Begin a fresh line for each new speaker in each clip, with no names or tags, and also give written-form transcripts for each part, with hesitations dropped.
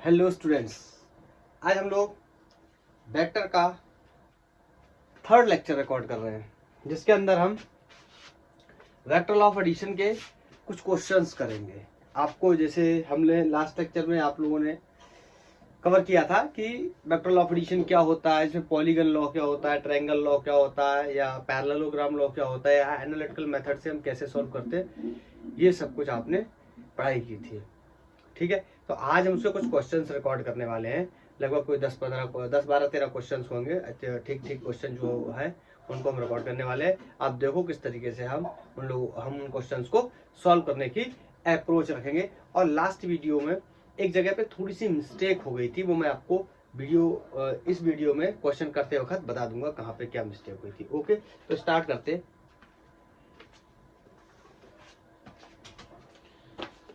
Hello students, आज हम लोग वेक्टर का थर्ड लेक्चर रिकॉर्ड कर रहे हैं, जिसके अंदर हम वेक्टर लॉ ऑफ एडिशन के कुछ क्वेश्चंस करेंगे। आपको जैसे हमने लास्ट लेक्चर में आप लोगों ने कवर किया था कि वेक्टर लॉ ऑफ एडिशन क्या होता है, इसमें पॉलीगन लॉ क्या होता है, ट्रायंगल लॉ क्या होता है, या पैरेललोग्राम लॉ क्या होता है, या एनालिटिकल मेथड से हम कैसे सॉल्व करते हैं, ये सब कुछ आपने पढ़ाई की थी। ठीक है, तो आज हम उसके कुछ क्वेश्चंस रिकॉर्ड करने वाले हैं। लगभग कोई 10-12-13 क्वेश्चंस होंगे। ठीक क्वेश्चन जो है उनको हम रिकॉर्ड करने वाले हैं। आप देखो किस तरीके से हम उन क्वेश्चंस को सॉल्व करने की अप्रोच रखेंगे। और लास्ट वीडियो में एक जगह पे थोड़ी सी मिस्टेक हो गई थी, वो मैं आपको इस वीडियो में क्वेश्चन करते वक्त बता दूंगा कहाँ पे क्या मिस्टेक हुई थी। ओके, तो स्टार्ट करते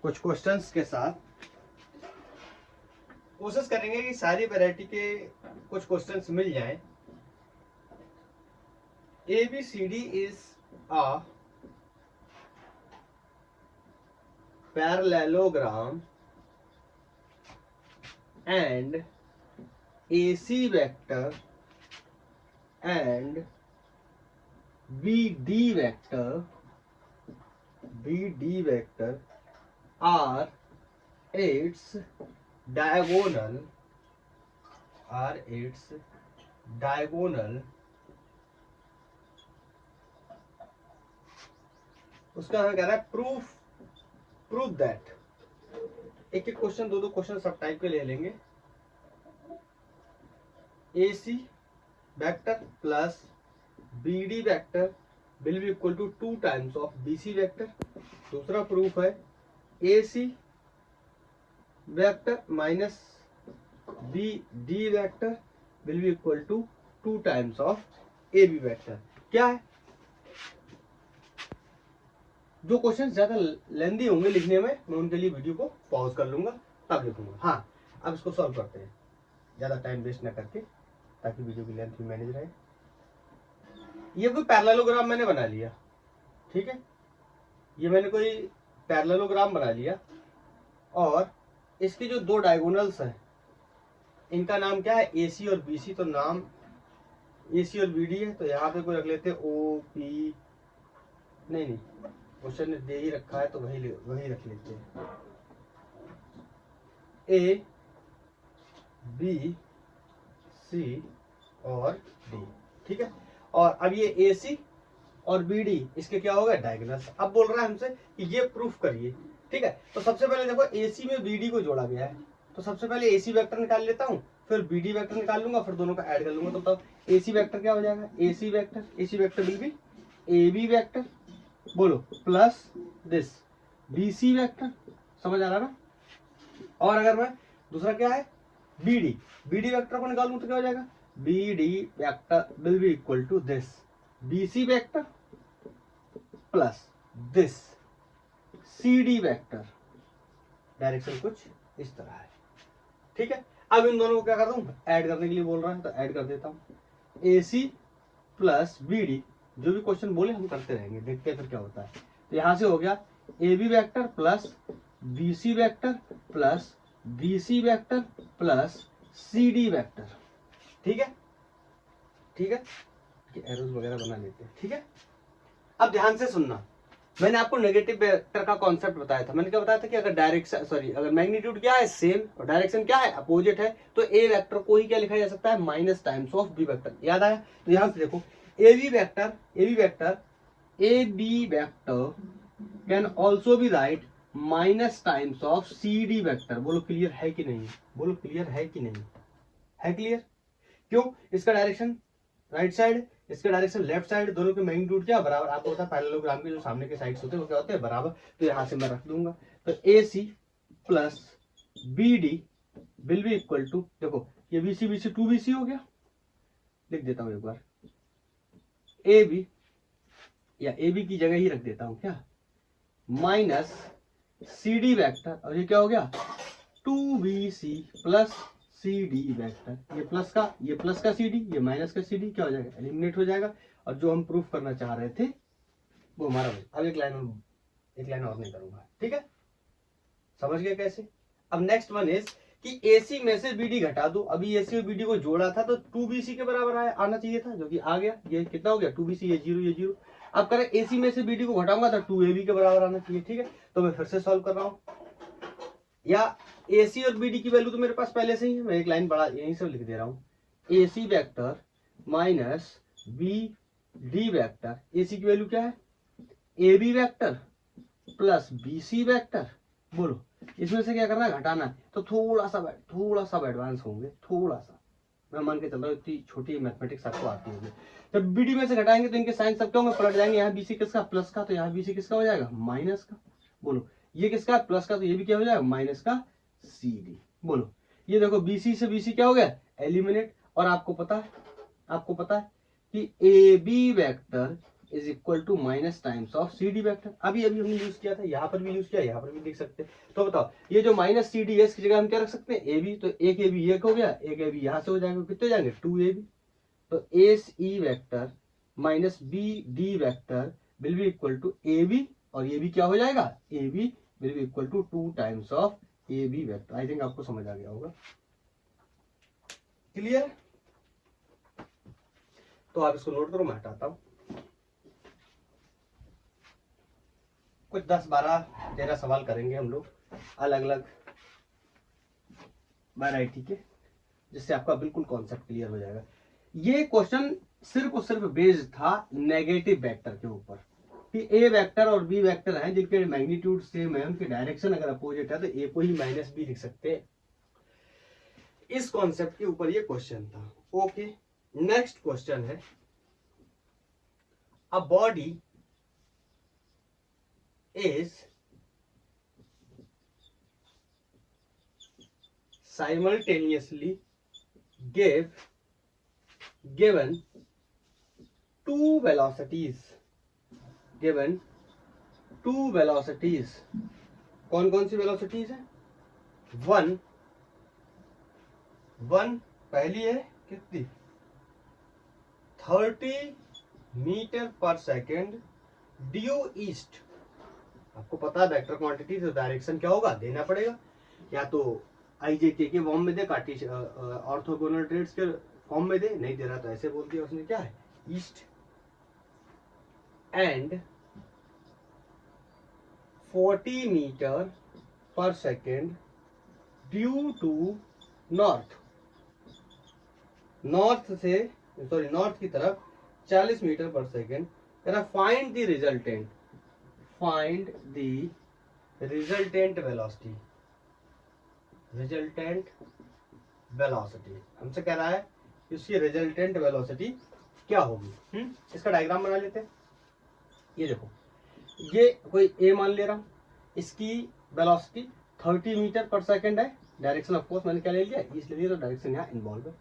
कुछ क्वेश्चंस के साथ। कोशिश करेंगे कि सारी वैरायटी के कुछ क्वेश्चंस मिल जाएं। ABCD is a parallelogram and AC vector and BD vector are its diagonal उसका हमें कह रहा है प्रूफ दैट। एक एक क्वेश्चन दो क्वेश्चन सब टाइप के ले लेंगे। AC vector plus BD vector will be equal to 2 times of BC vector. दूसरा प्रूफ है AC vector minus BD vector will be equal to 2 times of AB vector. क्या है, जो क्वेश्चन ज्यादा लेंदी होंगे लिखने में, मैं उनके लिए वीडियो को पॉज कर लूंगा, तब लिखूंगा। हाँ, अब इसको सॉल्व करते हैं ज्यादा टाइम वेस्ट ना करके, ताकि वीडियो की लेंथ भी मैनेज रहे। ये कोई पैरेललोग्राम मैंने बना लिया, ठीक है, ये मैंने कोई पैरेललोग्राम बना लिया, और इसके जो दो डायगोनल्स हैं इनका नाम क्या है, AC और BC। तो नाम AC और BD है, तो यहाँ पे कोई रख लेते OP, नहीं क्वेश्चन ने दे ही रखा है तो वही रख लेते हैं, A B C और D। ठीक है, और अब ये AC और BD इसके क्या होगा, डायगोनल्स। अब बोल रहा है हमसे कि ये प्रूफ करिए। ठीक है, तो सबसे पहले देखो AC में BD को जोड़ा गया है, तो सबसे पहले AC वेक्टर निकाल लेता हूँ, फिर BD वेक्टर निकाल लूंगा, फिर दोनों का ऐड कर लूंगा। तो बताओ AC वेक्टर क्या हो जाएगा, AC vector will B AB vector, बोलो, प्लस दिस BC वेक्टर। समझ आ रहा ना। और अगर मैं दूसरा क्या है BD वेक्टर को निकालूं तो क्या हो जाएगा, BD vector will be equal to this BC vector plus this CD vector. Direction कुछ इस तरह है। ठीक है, अब इन दोनों को क्या कर दूं, ऐड करने के लिए बोल रहा है तो ऐड कर देता हूं। AC प्लस BD, जो भी क्वेश्चन बोले हम करते रहेंगे, देखते हैं फिर क्या होता है। तो यहां से हो गया AB vector plus BC vector plus BC vector plus CD vector. ठीक है, एरोज वगैरह बना लेते हैं। ठीक है, अब ध्यान से सुनना। मैंने आपको नेगेटिव वेक्टर का कॉन्सेप्ट बताया था। मैंने क्या बताया था कि अगर मैग्नीट्यूड क्या है, सेम, और डायरेक्शन क्या है, अपोजिट है, तो A वेक्टर को ही क्या लिखा जा सकता है, minus times of B vector. याद आया, तो यहां से देखो AB vector can also be right minus times of CD vector. बोलो क्लियर है कि नहीं, बोलो क्लियर है कि नहीं है, क्लियर। क्यों, इसका डायरेक्शन राइट साइड, इसके डायरेक्शन लेफ्ट साइड, दोनों के मैग्नीट्यूड क्या बराबर। आपको पता है पैरेललोग्राम के जो सामने के साइड्स होते हैं वो क्या होते हैं, बराबर। तो यहां से मैं रख दूंगा, तो AC plus BD will be equal to, देखो ये BC 2BC हो गया, लिख देता हूं एक बार, AB या AB की जगह ही रख देता हूं क्या, माइनस CD वेक्टर, और ये क्या हो गया 2BC प्लस CD वेक्टर। ये प्लस का CD, ये माइनस का CD क्या हो जाएगा, एलिमिनेट हो जाएगा। और जो हम प्रूफ करना चाह रहे थे वो हमारा। अब एक लाइन और नहीं करूंगा। ठीक है, समझ गए कैसे। अब नेक्स्ट वन इज कि AC में से BD घटा दो। अभी AC और BD को जोड़ा था तो 2BC के बराबर आना चाहिए था, जो कि आ गया। ये कितना हो गया 2BC, ये 0 ये 0। अब करें AC में से BD को घटाऊंगा तो 2AB के बराबर आना चाहिए। ठीक है, तो मैं फिर से सॉल्व कर रहा हूँ। या AC और BD की वैल्यू तो मेरे पास पहले से ही है, मैं एक लाइन बड़ा यहीं से लिख दे रहा हूँ। AC vector minus BD vector, AC की वैल्यू क्या है AB vector plus BC vector. बोलो इसमें से क्या करना है, घटाना है। तो थोड़ा सा एडवांस होंगे, थोड़ा सा। मैं मान के चल रहा हूँ इतनी छोटी मैथमेटिक्स आपको आती होगी। जब BD में से घटाएंगे तो इनके साइन सब क्या होंगे, पलट जाएंगे। यहाँ BC किसका प्लस का, तो यहाँ BC किसका हो जाएगा माइनस का। बोलो ये किसका प्लस का, तो ये भी क्या हो जाएगा माइनस का CD। बोलो ये देखो BC से BC क्या हो गया एलिमिनेट। और आपको पता है कि AB vector is equal to minus times of CD vector. अभी हमने यूज किया था, यहाँ पर भी यूज किया, यहाँ पर भी देख सकते हैं। तो बताओ ये जो माइनस CD है इसकी जगह हम क्या रख सकते हैं AB। तो एक AB एक हो गया, एक AB यहाँ से हो जाएगा, कितने हो जाएंगे 2AB। तो AC vector minus BD vector will be equal to AB, और ये भी क्या हो जाएगा AB will be equal to 2 times of AB vector. I think आपको समझ आ गया होगा। क्लियर? तो आप इसको नोट करो, मैं हटाता हूं। कुछ 10 12 13 सवाल करेंगे हम लोग अलग अलग वैरायटी के, जिससे आपका बिल्कुल कॉन्सेप्ट क्लियर हो जाएगा। ये क्वेश्चन सिर्फ और सिर्फ बेस्ड था नेगेटिव वेक्टर के ऊपर कि ए वेक्टर और बी वेक्टर हैं जिनके मैग्नीट्यूड सेम है, उनकी डायरेक्शन अगर अपोजिट है तो ए को ही माइनस बी लिख सकते हैं। इस कॉन्सेप्ट के ऊपर ये क्वेश्चन था। ओके, नेक्स्ट क्वेश्चन है a body is simultaneously given two velocities, कौन कौन सी वेलोसिटीज है, वन पहली है कितनी 30 metre per second due east. आपको पता है वेक्टर क्वांटिटी तो डायरेक्शन क्या होगा देना पड़ेगा, या तो IJK के फॉर्म में दे, ऑर्थोगोनल ट्रेड्स के फॉर्म में दे, नहीं दे रहा तो ऐसे बोल दिया उसने क्या है east, and 40 metre per second due to north की तरफ 40 metre per second. Find the resultant velocity हमसे कह रहा है कि उसकी रिजल्टेंट वेलोसिटी क्या होगी। इसका डायग्राम बना लेते हैं। ये देखो, ये कोई ए मान ले रहा हूं, इसकी वेलोसिटी 30 मीटर पर सेकेंड है। डायरेक्शन ऑफ कोर्स मैंने क्या ले लिया ईस्ट ले लिया, तो डायरेक्शन यहाँ इन्वॉल्व है।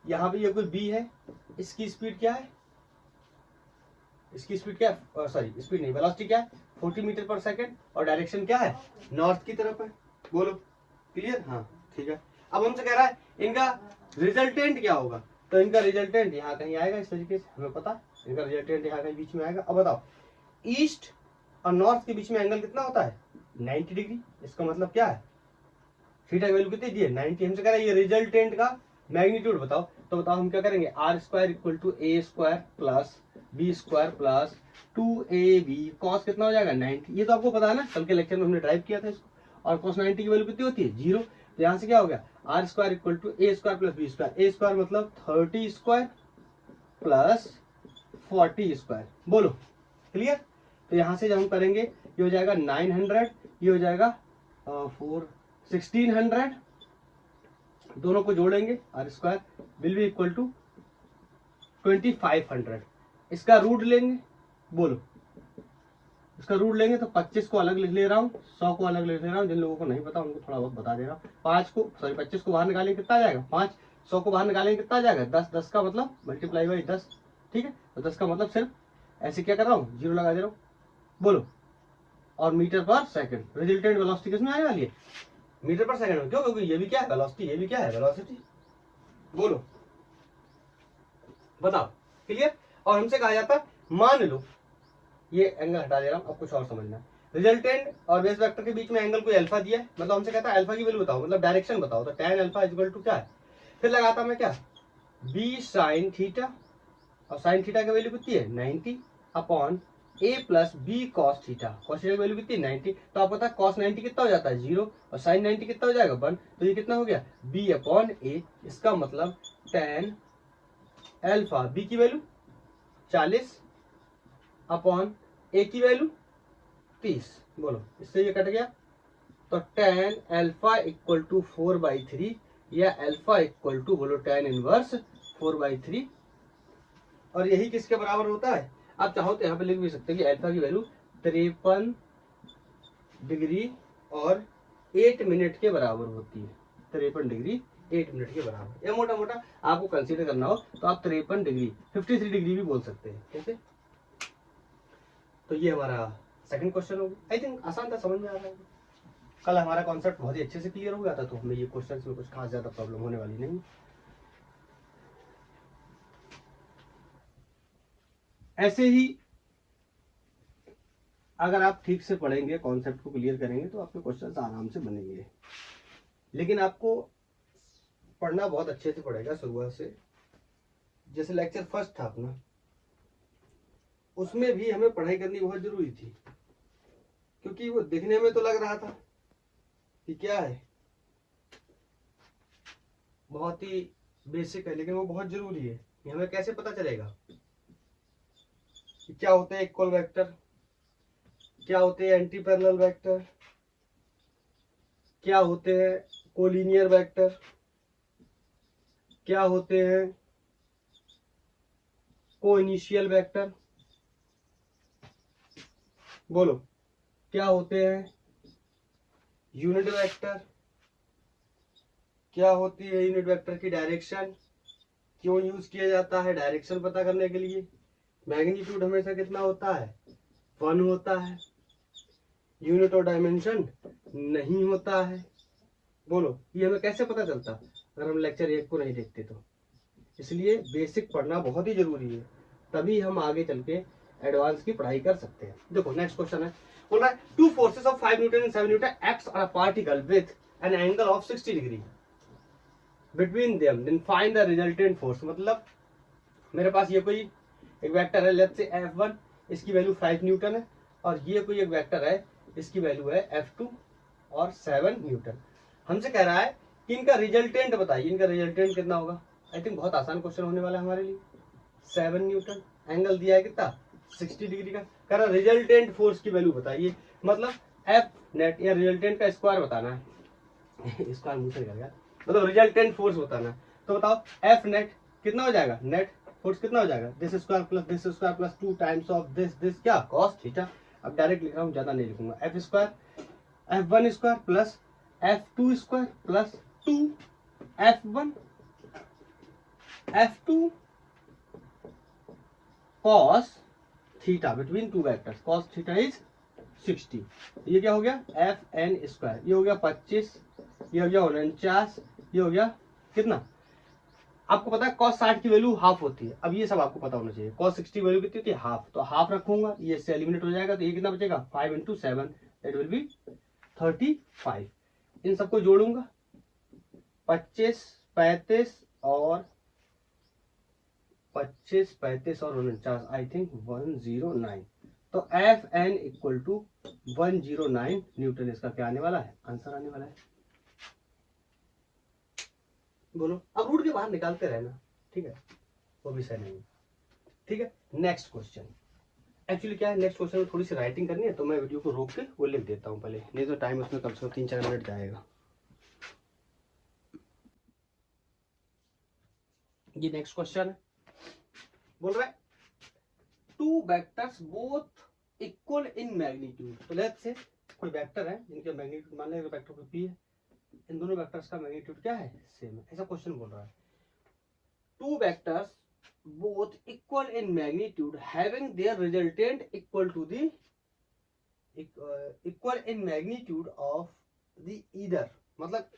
यहाँ पे ये कोई बी है, इसकी स्पीड क्या है, स्पीड नहीं, वेलोसिटी क्या है 40 मीटर पर सेकेंड, और डायरेक्शन क्या है नॉर्थ की तरफ है। बोलो क्लियर? हाँ ठीक है। अब हमसे कह रहा है इनका रिजल्टेंट क्या होगा, तो इनका रिजल्टेंट यहाँ कहीं आएगा, इस तरीके से हमें पता इनका रिजल्टेंट यहाँ कहीं बीच में आएगा। अब बताओ ईस्ट और नॉर्थ के बीच में एंगल कितना होता है 90 डिग्री। इसका मतलब क्या है थीटा की वैल्यू कितनी दी है 90। हमसे कह रहा है ये रिजल्टेंट का मैग्नीट्यूड बताओ, तो बताओ हम क्या करेंगे r² equal to a² plus b² plus 2ab cos कितना हो जाएगा 90। ये तो आपको पता है ना, कल के लेक्चर में हमने ड्राइव किया था इसको। और cos 90 की वैल्यू कितनी होती है 0। तो यहाँ से क्या हो गया r² equal to a² plus b²। a² मतलब 30² प्लस 40²। बोलो क्लियर? तो यहाँ से जब हम करेंगे ये हो जाएगा 900, ये हो जाएगा 1600, दोनों को जोड़ेंगे r² will be equal to 2500। इसका रूट लेंगे, बोलो इसका रूट लेंगे तो 25 को अलग लिख ले रहा हूँ, 100 को अलग लिख ले रहा हूँ। जिन लोगों को नहीं पता उनको थोड़ा बहुत बता दे रहा हूँ। 25 को बाहर निकालेंगे कितना आ जाएगा 5, 100 को बाहर निकालेंगे कितना आ जाएगा 10, 10 का मतलब मल्टीप्लाई बाई 10। ठीक है, तो 10 का मतलब सिर्फ ऐसे क्या कर रहा हूँ 0 लगा दे रहा हूँ। बोलो और metre per second, resultant velocity किसमें आने वाली है मीटर पर सेकंड में। क्यों? क्योंकि ये भी क्या है वेलोसिटी, ये भी क्या है वेलोसिटी। बोलो बताओ क्लियर? और हमसे कहा जाता मान लो ये एंगल हटा दे रहा हूं, अब कुछ और समझना। रिजल्टेंट और बेस वेक्टर के बीच में एंगल कोई अल्फा दिया है, मतलब हमसे कहता है अल्फा की वैल्यू बताओ, मतलब डायरेक्शन बताओ, तो tan अल्फा इक्वल टू क्या है, फिर लगाता मैं क्या, b sin थीटा, और sin थीटा की वैल्यू कितनी है 90 upon a plus B cos theta, cos theta की वैल्यू कितनी है 90, तो आपको पता है cos 90 कितना हो जाता है 0 और sin 90 कितना हो जाएगा 1, तो ये कितना हो गया b अपॉन a, इसका मतलब tan अल्फा b की वैल्यू 40 अपॉन a की वैल्यू 30, बोलो इससे ये कट गया, तो tan अल्फा इक्वल टू 4/3 या अल्फा इक्वल टू बोलो tan इनवर्स 4/3, और यही किसके बराबर होता है, आप चाहो तो यहाँ पे लिख भी सकते हैं कि अल्फा की वैल्यू 53 डिग्री और 8 मिनट के बराबर होती है, 53 डिग्री 8 मिनट के बराबर, या मोटा मोटा आपको कंसीडर करना हो तो आप 53 डिग्री 53 डिग्री भी बोल सकते हैं, कैसे। तो ये हमारा सेकंड क्वेश्चन होगा, आई थिंक आसान था, समझ में आ रहा है। कल हमारा कॉन्सेप्ट बहुत ही अच्छे से क्लियर हो गया था, तो हमें ये क्वेश्चन में कुछ खास ज्यादा प्रॉब्लम होने वाली नहीं। ऐसे ही अगर आप ठीक से पढ़ेंगे, कॉन्सेप्ट को क्लियर करेंगे, तो आपके क्वेश्चन आराम से बनेंगे, लेकिन आपको पढ़ना बहुत अच्छे से पड़ेगा शुरुआत से। जैसे लेक्चर फर्स्ट था अपना, उसमें भी हमें पढ़ाई करनी बहुत जरूरी थी, क्योंकि वो दिखने में तो लग रहा था कि क्या है, बहुत ही बेसिक है, लेकिन वो बहुत जरूरी है कि हमें कैसे पता चलेगा कि क्या होते हैं इक्वल वेक्टर, क्या होते हैं एंटी पैरेलल वेक्टर, क्या होते हैं कोलिनियर वेक्टर, क्या होते हैं को इनिशियल वेक्टर, बोलो क्या होते हैं यूनिट वेक्टर, क्या होती है यूनिट वेक्टर की डायरेक्शन, क्यों यूज किया जाता है डायरेक्शन पता करने के लिए, मैग्नीट्यूड हमेशा कितना होता है 1 होता है, यूनिट और डायमेंशन नहीं होता है, बोलो ये हमें कैसे पता चलता अगर हम लेक्चर 1 को नहीं देखते तो। इसलिए बेसिक पढ़ना बहुत ही जरूरी है, तभी हम आगे चल के एडवांस की पढ़ाई कर सकते हैं। देखो नेक्स्ट क्वेश्चन है, बोल रहा है two forces of 5 newton and 7 newton acts on a particle with an angle of 60 degree between them, then find the resultant force. मतलब मेरे पास ये कोई एक वेक्टर है, लेट्स से F1, इसकी वैल्यू 5 न्यूटन है, और ये कोई एक वेक्टर है, इसकी वैल्यू है F2 और 7 न्यूटन। हमसे कह रहा है कि इनका रिजल्टेंट बताइए, इनका रिजल्टेंट कितना होगा। आई थिंक बहुत आसान क्वेश्चन होने वाला है हमारे लिए। 7 न्यूटन, एंगल दिया है कितना 60 डिग्री का, कह रहा रिजल्टेंट फोर्स की वैल्यू बताइए, मतलब एफ नेट या रिजल्टेंट का स्क्वायर बताना है स्क्वायर मुझे निकल, मतलब रिजल्टेंट फोर्स बताना है। तो बताओ एफ नेट कितना हो जाएगा, नेट फोर्स कितना हो जाएगा, this square plus 2 times of this क्या कॉस थीटा। अब डायरेक्ट लिख रहा हूँ, ज्यादा नहीं लिखूंगा, F square F1 square plus F2 square plus 2 F1 F2 cos theta between two vectors, cos theta is 60, ये क्या हो गया Fn स्क्वायर, ये हो गया 25, ये हो गया 49, ये हो गया कितना, आपको पता है cos 60 की वैल्यू हाफ होती है, अब ये सब आपको पता होना चाहिए। cos 60 की वैल्यू कितनी होती है हाफ, तो हाफ रखूंगा, ये इससे एलिमिनेट हो जाएगा, तो ये कितना बचेगा 5 × 7 दैट विल बी 35। इन सबको जोड़ूंगा 25 35 और 25 35 और 49, आई थिंक 109, तो F N equal to 109 newton इसका क्या आने वाला है, आंसर आने वाला है। बोलो अब रूट के बाहर निकालते रहना, ठीक है, वो भी सही नहीं, ठीक है। नेक्स्ट क्वेश्चन, एक्चुअली क्या है नेक्स्ट क्वेश्चन में थोड़ी सी राइटिंग करनी है, तो मैं वीडियो को रोक के वो लिख देता हूँ पहले, नहीं तो टाइम उसमें कम से कम 3-4 मिनट जाएगा। ये नेक्स्ट क्वेश्चन है, बोल रहा है two vectors both equal in magnitude, तो लेट्स से कोई वेक्टर है जिनके मैग्नीट्यूड मान लेंगे वेक्टर को P है, इन दोनों वेक्टर्स का मैग्नीट्यूड क्या है सेम है, ऐसा क्वेश्चन बोल रहा है। Two vectors both equal in magnitude having their resultant equal to the equal in magnitude of the either, मतलब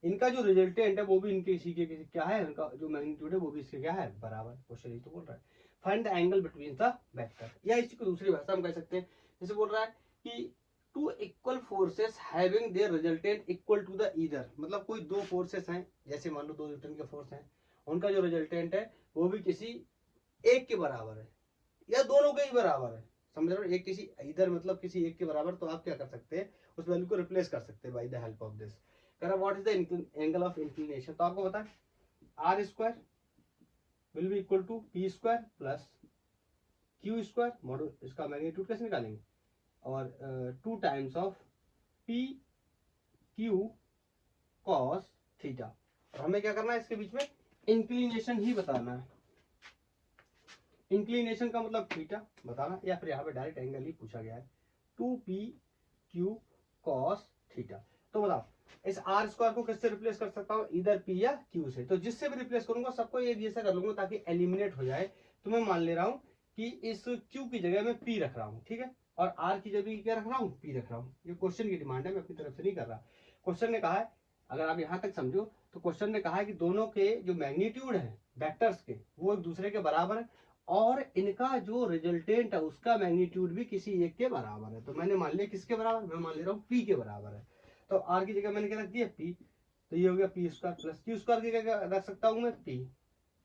इनका जो रिजल्टेंट है वो भी इनके इसी के क्या है, इनका जो मैग्नीट्यूड है वो भी इसके क्या है बराबर, क्वेश्चन ये तो बोल रहा है find the angle between the vector, या इसी को दूसरी भाषा में कह सकते हैं, जैसे बोल रहा है कि two equal forces having their resultant equal to the either, मतलब कोई दो फोर्सेस हैं, जैसे मान लो दो न्यूटन के फोर्स हैं, उनका जो रिजल्टेंट है वो भी किसी एक के बराबर है या दोनों के ही बराबर है, समझ रहे हो, एक किसी इधर मतलब किसी एक के बराबर, तो आप क्या कर सकते हैं, उस वैल्यू को रिप्लेस कर सकते हैं by the help of this. कह रहा what is the angle of inclination, तो आपको पता है R square will be equal to P square plus Q square, model इसका मैग्नीट्यूड कैसे निकालेंगे, और 2 times of P Q cos theta, और हमें क्या करना है इसके बीच में इंक्लिनेशन ही बताना है, इंक्लिनेशन का मतलब थीटा बताना, या फिर यहाँ पे डायरेक्ट एंगल ही पूछा गया है, 2p/q cos थीटा। तो बताओ इस आर स्क्वायर को किससे रिप्लेस कर सकता हूँ, इधर p या q से, तो जिससे भी रिप्लेस करूंगा सबको ये जैसा कर लूंगा ताकि एलिमिनेट हो जाए। तो मैं मान ले रहा हूँ कि इस q की जगह मैं p रख रहा हूँ, ठीक है, और r की जगह क्या रख रहा हूँ, p रख रहा हूँ। ये क्वेश्चन की डिमांड है, मैं अपनी तरफ से नहीं कर रहा। क्वेश्चन ने कहा है, अगर आप यहाँ तक समझो तो क्वेश्चन ने कहा है कि दोनों के जो मैग्नीट्यूड है वेक्टर्स के वो एक दूसरे के बराबर है, और इनका जो रिजल्टेंट है उसका मैग्नीट्यूड भी किसी एक के बराबर है। तो मैंने मान लिया किसके बराबर, मैं मान ले रहा हूँ p के बराबर है। तो r की जगह मैंने क्या रख दिया p, तो ये हो गया p square plus q square की जगह रख सकता हूँ मैं p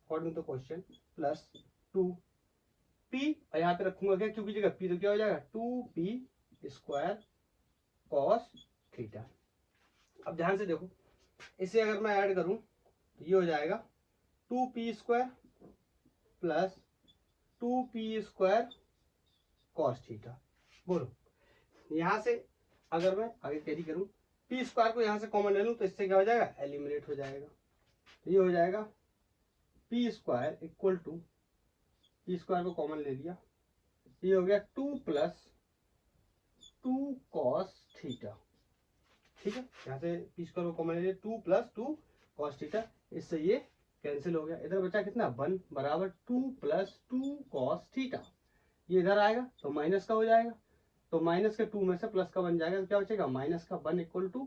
according to question plus 2p, और यहाँ पे रखूंगा क्या q की जगह p, तो क्या हो जाएगा 2p स्क्वायर कॉस थीटा। अब ध्यान से देखो, इसे अगर मैं ऐड करूं तो ये हो जाएगा 2p square plus 2p square cos theta. बोलो यहां से अगर मैं आगे कैरी करूं, p स्क्वायर को यहां से कॉमन ले लूं तो इससे क्या हो जाएगा, एलिमिनेट हो जाएगा। तो ये हो जाएगा p square equal to, p square को कॉमन ले लिया, ये हो गया 2 प्लस 2 कॉस थीटा, ठीक है, यहाँ से p स्क्वायर को कॉमन ले लिया 2 प्लस 2 कॉस थीटा, इससे ये कैंसिल हो गया। इधर बचा कितना 1 बराबर 2 प्लस 2 कॉस थीटा, ये इधर आएगा तो माइनस का हो जाएगा, तो माइनस के 2 में से प्लस का बन जाएगा, तो क्या बचेगा माइनस का 1 इक्वल टू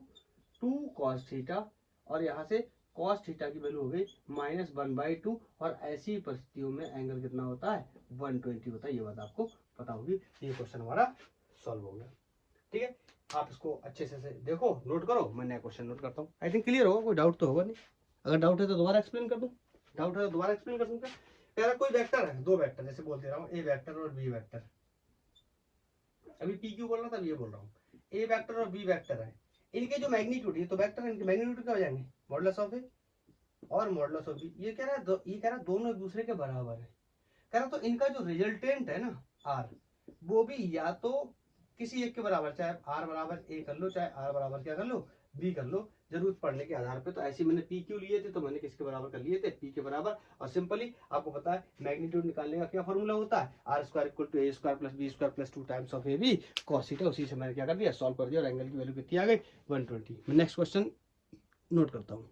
2 कॉस थीटा, और यहाँ से कॉस थीटा की वैल्यू हो गई -1/2, और ऐसी परिस्थितियों में एंगल कितना होता है 120 होता है। ये बात आपको पता होगी। ये क्वेश्चन हमारा सॉल्व हो गया, ठीक है। आप इसको अच्छे से देखो, नोट करो, मैं नया क्वेश्चन नोट करता हूँ। आई थिंक क्लियर होगा, कोई डाउट तो होगा नहीं। अगर डाउट है तो दोबारा एक्सप्लेन कर दूं, डाउट है तो दोबारा एक्सप्लेन कर दूं क्या। कह रहा कोई वेक्टर है, दो वेक्टर जैसे बोलते रहा हूँ, ए वेक्टर और बी वेक्टर, अभी पी क्यू बोल रहा था, अभी ये बोल रहा हूँ ए वेक्टर और बी वेक्टर है, इनके जो मैग्नीट्यूड, ये तो वेक्टर है, इनके मैग्नीट्यूड क्या हो जाएंगे, मॉडुलस ऑफ ए और मॉडुलस ऑफ बी। ये कह रहा है ये कह रहा है दोनों एक दूसरे के बराबर है, कह रहा तो इनका जो रिजल्टेंट है ना आर, वो भी या तो किसी एक के बराबर, चाहे आर बराबर ए कर लो, चाहे आर बराबर क्या कर लो बी कर लो, जरूरत पड़ने के आधार पे। तो ऐसे मैंने पी क्यू लिए थे, तो मैंने किसके बराबर कर लिए थे, पी के बराबर। और सिंपली आपको पता है मैग्नीट्यूड निकालने का क्या फॉर्मूला होता है, R square equal to A square plus B square plus 2 times of A B cos theta. उसी से मैंने क्या कर दिया, सॉल्व कर दिया, और एंगल की वैल्यू कितनी आ गई 120। मैं नेक्स्ट क्वेश्चन नोट करता हूँ।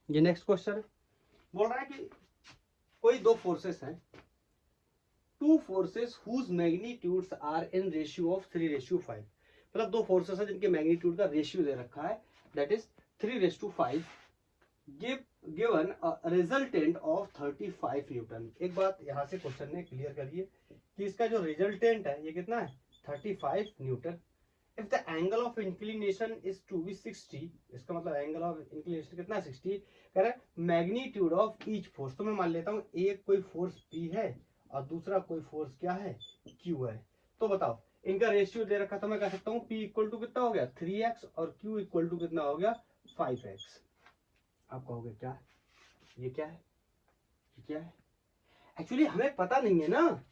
ये नेक्स्ट क्वेश्चन है, बोल रहा है कि कोई दो फोर्सेस हैं, two forces whose magnitudes are in ratio of 3:5, मतलब दो फोर्सेस है जिनके मैग्नीट्यूड का रेशियो दे रखा है, that is 3:5, given resultant of 35 Newton. एक बात यहां से क्वेश्चन ने क्लियर करिए कि इसका जो रिजल्टेंट है ये कितना है 35 newton. If the angle of inclination is to be 60, इसका मतलब एंगल ऑफ इंक्लिनेशन कितना है 60, कह रहा है मैग्नीट्यूड ऑफ ईच फोर्स। तो मैं मान लेता हूं एक कोई फोर्स P है और दूसरा कोई फोर्स क्या है Q है। तो बताओ इनका रेशियो दे रखा, तो मैं कह सकता हूँ P इक्वल टू कितना हो गया 3x और Q इक्वल टू कितना हो गया 5x। आप कहोगे क्या है ये, क्या है ये, क्या है, एक्चुअली हमें पता नहीं है ना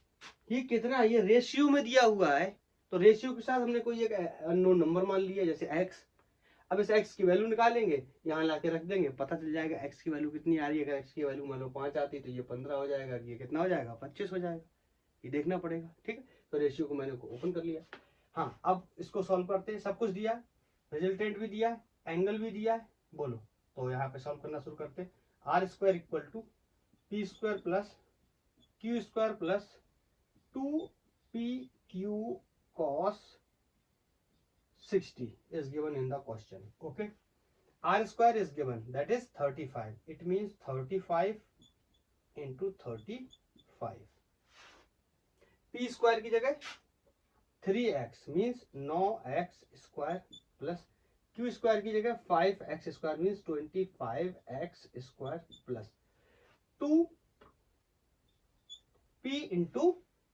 ये कितना, ये रेशियो में दिया हुआ है, तो रेशियो के साथ हमने कोई एक अननोन नंबर मान लिया जैसे x। अब इस x की वैल्यू निकालेंगे, यहाँ लाके रख देंगे, पता चल जाएगा x की वैल्यू कितनी आ रही है। अगर x की वैल्यू मान लो 5 आती तो ये 15 हो जाएगा, ये कितना हो जाएगा 25 हो जाएगा, ये देखना पड़ेगा, ठीक है। तो रेशियो को मैंने ओपन कर लिया। हाँ अब इसको सॉल्व करते हैं, सब कुछ दिया है, रिजल्टेंट भी दिया है, एंगल भी दिया है, बोलो। तो यहाँ पे सॉल्व करना शुरू करते हैं। R square equal to P square plus Q square plus 2pq cos 60 is given in the question. Okay, r square is given, that is 35. It means 35 into 35. p square की जगह 3x means 9x² plus Q square की जगह 5x² means 25x² plus 2p into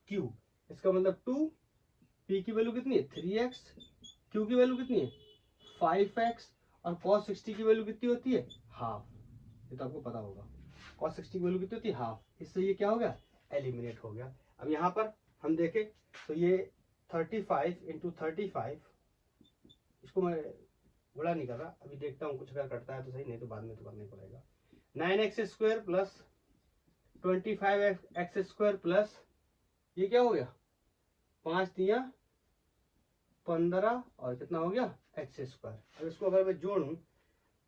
Q. इसका मतलब 2p की value कितनी है 3x, q की वैल्यू कितनी है 5x और cos 60 की वैल्यू कितनी होती है हाफ। ये तो आपको पता होगा cos 60 की वैल्यू कितनी होती है हाफ। इससे ये क्या हो गया एलिमिनेट हो गया। अब यहाँ पर हम देखें तो ये 35 इंटू 35, इसको मैं बड़ा नहीं कर रहा, अभी देखता हूँ कुछ अगर कटता है तो सही, नहीं तो बाद में तो करना ही पड़ेगा। 9x² प्लस 25x² प्लस ये क्या हो गया 5 दिया 15 और कितना हो गया x²। अब इसको अगर मैं जोड़ूं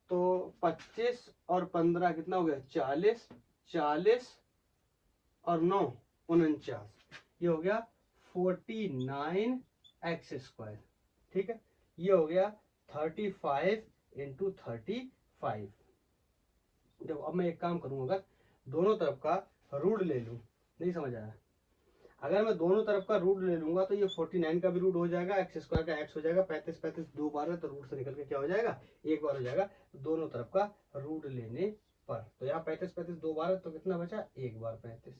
तो 25 और 15 कितना हो गया 40, 40 और 9 49, ये हो गया 49x²। ठीक है, ये हो गया 35 इंटू 35। देखो अब मैं एक काम करूंगा, अगर दोनों तरफ का रूट ले लूं, नहीं समझ आया, अगर मैं दोनों तरफ का रूट ले लूंगा तो ये 49 का भी रूट हो जाएगा, x² का x हो जाएगा, 35 35 दो बार है तो रूट से निकल के क्या हो जाएगा एक बार हो जाएगा। दोनों तरफ का रूट लेने पर तो यहाँ 35 35 दो बार है तो कितना बचा एक बार 35।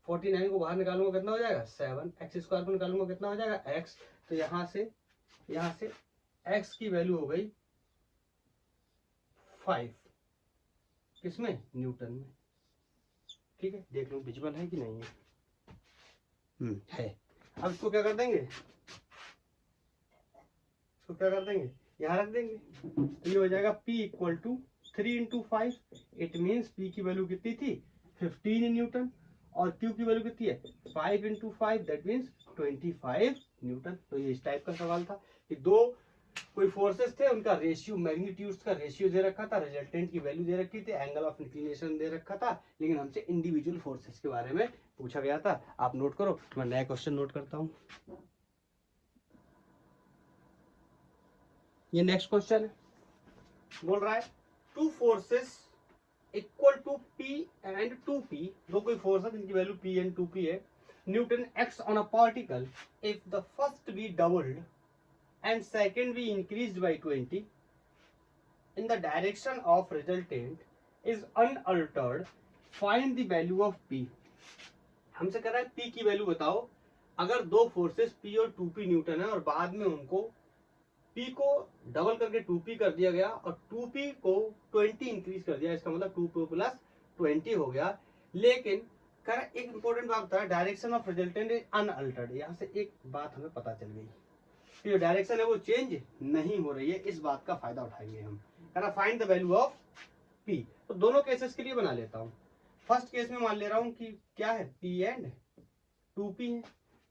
49 को बाहर निकालूंगा कितना हो जाएगा 7, x² को निकालूंगा कितना हो जाएगा x। तो यहाँ से x की वैल्यू हो गई 5, किसमें न्यूटन में। ठीक है, देख लो विजिबल है कि नहीं है। है। अब इसको क्या कर देंगे, इसको क्या कर देंगे यहाँ रख देंगे तो ये हो जाएगा P equal to 3 into 5। It means P की वैल्यू कितनी थी 15 न्यूटन और Q की वैल्यू कितनी है 5 इंटू 5 दैट मीन्स 25 न्यूटन। तो ये इस टाइप का सवाल था कि दो कोई फोर्सेस थे, उनका रेशियो मैग्नीट्यूड्स का रेशियो दे रखा था, रिजल्टेंट की वैल्यू दे रखी थी, एंगल ऑफ इंक्लिनेशन दे रखा था, लेकिन हमसे इंडिविजुअल फोर्सेस के बारे में पूछा गया था। आप नोट करो, मैं नया क्वेश्चन नोट करता हूं। ये नेक्स्ट क्वेश्चन है, बोल रहा है two forces equal to P and 2P, दो कोई फोर्स है जिनकी वैल्यू P एंड 2P है, Newton x on a particle if the first B doubled and second we increased by 20 in the direction of resultant is unaltered, find the value of P। हमसे कह रहा है P की value बताओ। अगर दो forces P और 2P Newton है और बाद में उनको P को डबल करके 2P कर दिया गया और 2P को 20 इंक्रीज कर दिया, इसका मतलब 2P प्लस 20 हो गया, लेकिन कह रहा एक इंपॉर्टेंट बात बता रहा है direction of resultant is unaltered. यहां से एक बात हमें पता चल गई, जो डायरेक्शन है वो चेंज नहीं हो रही है, इस बात का फायदा उठाएंगे हम। Find the value of P। तो दोनों केसेस के लिए बना लेता हूं। फर्स्ट केस में मान ले रहा हूं कि क्या है P एंड 2P है।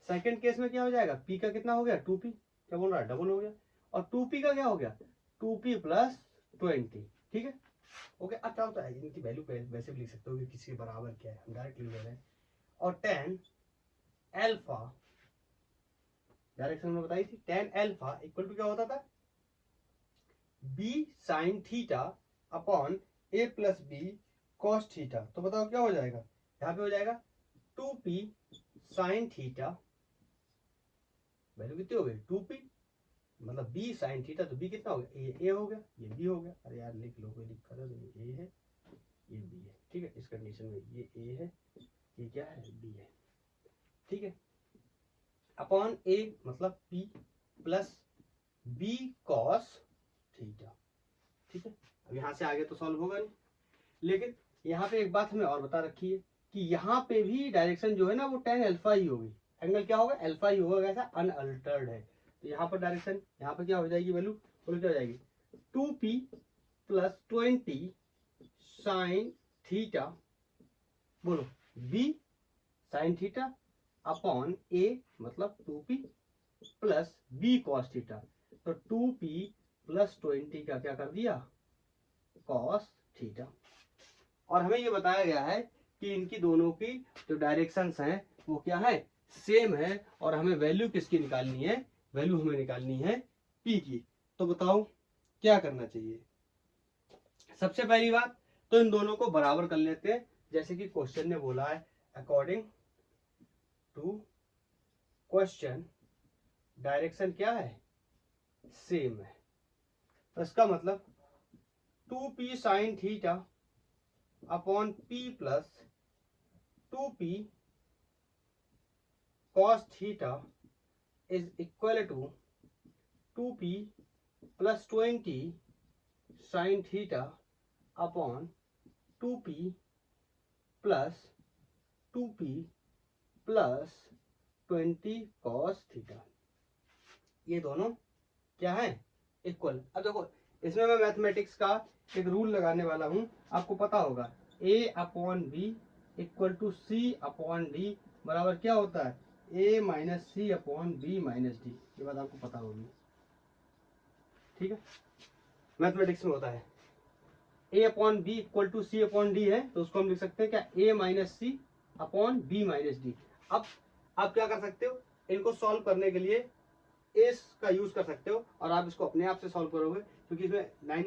सेकंड केस में क्या हो जाएगा P का कितना हो गया 2P, क्या बोल रहा है डबल हो गया, और 2P का क्या हो गया 2P प्लस 20। ठीक है, ओके। अब क्या होता है इनकी वैल्यू वैसे भी लिख सकते हो कि किसी के बराबर क्या है, हम डायरेक्ट लिख रहे हैं। और tan अल्फा डायरेक्शन में बताई थी, tan अल्फा इक्वल टू क्या होता था b sin theta upon a plus B cos theta. तो बताओ क्या हो जाएगा, यहाँ पे हो जाएगा 2p sin थीटा, वैल्यू कितनी हो गई 2p, मतलब b sin थीटा, तो b कितना हो गया a हो गया, ये b हो गया। अरे यार लिख लो, कोई दिक्कत है तो ये a है ये b है। ठीक है, इस कंडीशन में ये a है ये क्या है b है। ठीक है, अपॉन a मतलब p plus b cos theta. ठीक है, अब यहां से आगे तो सॉल्व होगा नहीं, लेकिन यहाँ पे एक बात हमें और बता रखी है कि यहाँ पे भी डायरेक्शन जो है ना वो tan अल्फा ही होगी, एंगल क्या होगा अल्फा ही होगा, कैसा अनअल्टर्ड है। तो यहाँ पर डायरेक्शन यहाँ पे क्या हो जाएगी वैल्यू, बोलो क्या हो जाएगी 2p प्लस 20 साइन थीटा, बोलो b sign theta upon a मतलब 2p plus b cos theta. तो 2p प्लस 20 का क्या कर दिया cos थीटा। और हमें ये बताया गया है कि इनकी दोनों की जो डायरेक्शंस हैं वो क्या है सेम है, और हमें वैल्यू किसकी निकालनी है, वैल्यू हमें निकालनी है P की। तो बताओ क्या करना चाहिए। सबसे पहली बात तो इन दोनों को बराबर कर लेते हैं, जैसे कि क्वेश्चन ने बोला है अकॉर्डिंग टू क्वेश्चन डायरेक्शन क्या है, सेम है। तो इसका मतलब 2p sine theta upon p plus 2p cos theta is equal to 2p plus 20 sine theta upon 2p plus 2p plus 20 cos theta. ये दोनों क्या है, इक्वल। अब देखो इसमें मैं मैथमेटिक्स का एक रूल लगाने वाला हूं, आपको पता होगा a upon B equal to C upon D बराबर क्या होता है, a minus C upon B minus D. ये बात आपको पता होगी, ठीक है। मैथमेटिक्स में होता है a upon B equal to C upon D है, तो उसको हम लिख सकते हैं क्या, a minus C upon B minus D. अब आप क्या कर सकते हो, इनको सॉल्व करने के लिए एस का यूज कर सकते हो और आप इसको अपने आप से सॉल्व करोगे, क्योंकि इसमें लाइन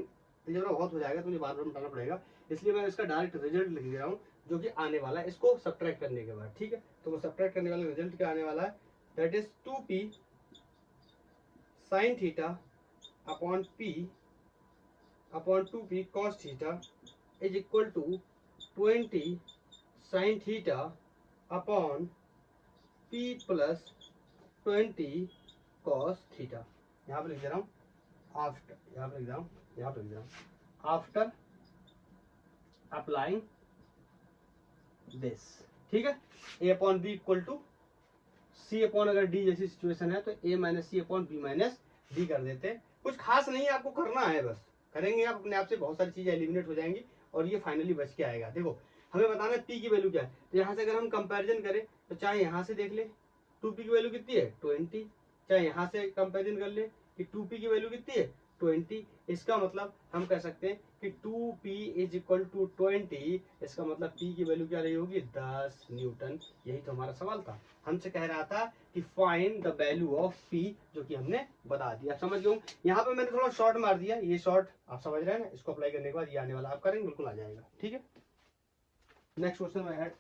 अलजेब्रा बहुत हो जाएगा तो मुझे बार बार मिटाना पड़ेगा, इसलिए मैं इसका डायरेक्ट रिजल्ट लिख दे रहा हूँ जो कि आने वाला है इसको सब्ट्रैक्ट करने के बाद, ठीक है। तो वो सब्ट्रैक्ट करने वाला रिजल्ट क्या आने वाला है, that is 2p sine theta upon p upon 2p cos theta is equal to 20 sine theta upon p plus 20 cos theta. यहाँ पे लिख दे रहा हूँ आफ्टर, यहाँ पे लिख रहा हूँ, यहाँ पे लिख रहा हूँ आफ्टर अप्लाइंग दिस, ठीक है। a upon B equal to C upon, अगर डी जैसी सिचुएशन है तो a minus C upon B minus D कर देते हैं। कुछ खास नहीं है, आपको करना है, बस करेंगे आप अपने आप से बहुत सारी चीजें एलिमिनेट हो जाएंगी और ये फाइनली बच के आएगा। देखो हमें बताना है p की वैल्यू क्या है, तो यहाँ से अगर हम कंपैरिजन करें तो चाहे यहाँ से देख ले 2p की वैल्यू कितनी है 20, चाहे यहाँ से कंपैरिजन कर ले कि 2p की वैल्यू कितनी है 20, इसका मतलब हम कह सकते हैं कि 2p इज इक्वल टू 20, इसका मतलब p की वैल्यू क्या रही होगी 10 न्यूटन। यही तो हमारा सवाल था, हमसे कह रहा था कि find the value of p, जो कि हमने बता दिया। समझ गए, यहाँ पे मैंने थोड़ा शॉर्ट मार दिया, ये शॉर्ट आप समझ रहे हैं ना, इसको अप्लाई करने के बाद ये आने वाला आप करेंगे बिल्कुल आ जाएगा, ठीक है। नेक्स्ट क्वेश्चन मैं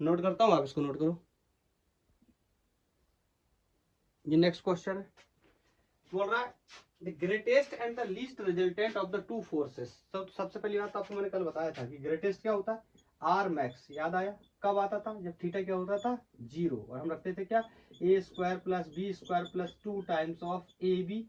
नोट करता हूँ, आप इसको नोट करो। ये नेक्स्ट क्वेश्चन है, बोल रहा है the greatest and the least resultant of the two forces. सबसे पहली बात तो आपको मैंने कल बताया था कि ग्रेटेस्ट क्या होता है, आर मैक्स, याद आया कब आता था, जब थीटा क्या होता था 0, और हम रखते थे क्या A square plus B square plus 2 times of A B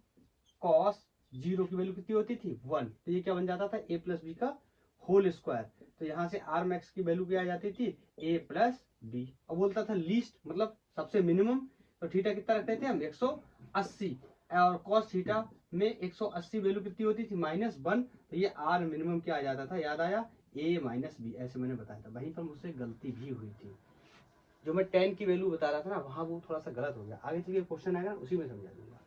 cos 0 की वैल्यू कितनी होती थी 1, तो ये क्या बन जाता था ए प्लस बी का होल स्क्वायर। तो यहाँ से आर मैक्स की वैल्यू क्या आ जाती थी ए प्लस बी। अब बोलता था लीस्ट मतलब सबसे मिनिमम, तो थीटा कितना रखते थे हम 180, और कॉस थीटा में 180 वैल्यू कितनी होती थी -1, तो ये आर मिनिमम क्या आ जाता था, याद आया a माइनस बी, ऐसे मैंने बताया था। वहीं पर मुझसे गलती भी हुई थी, जो मैं 10 की वैल्यू बता रहा था ना वहां वो थोड़ा सा गलत हो गया, आगे चलिए क्वेश्चन आएगा उसी में समझा दूंगा,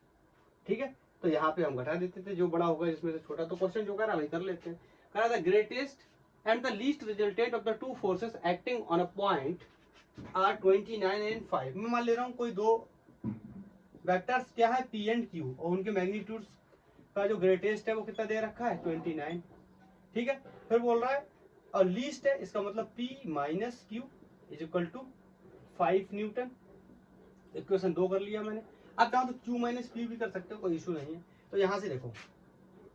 ठीक है। तो यहाँ पे हम घटा देते थे, जो बड़ा होगा जिसमें से छोटा, तो क्वेश्चन जो कह रहा वही कर लेते हैं। कह रहा था greatest and the least resultant of the two forces acting on a point are 29 and 5। मैं मान ले रहा हूँ कोई दो वेक्टर्स क्या है पी एंड क्यू, और उनके मैग्नीट्यूड्स का जो ग्रेटेस्ट है वो कितना दे रखा है 29, ठीक है। फिर बोल रहा है और लीस्ट है, इसका मतलब P minus Q is equal to 5 newton. Equation 2 कर लिया मैंने। अब चाहो तो Q माइनस P भी कर सकते हो, कोई इशू नहीं है। तो यहाँ से देखो,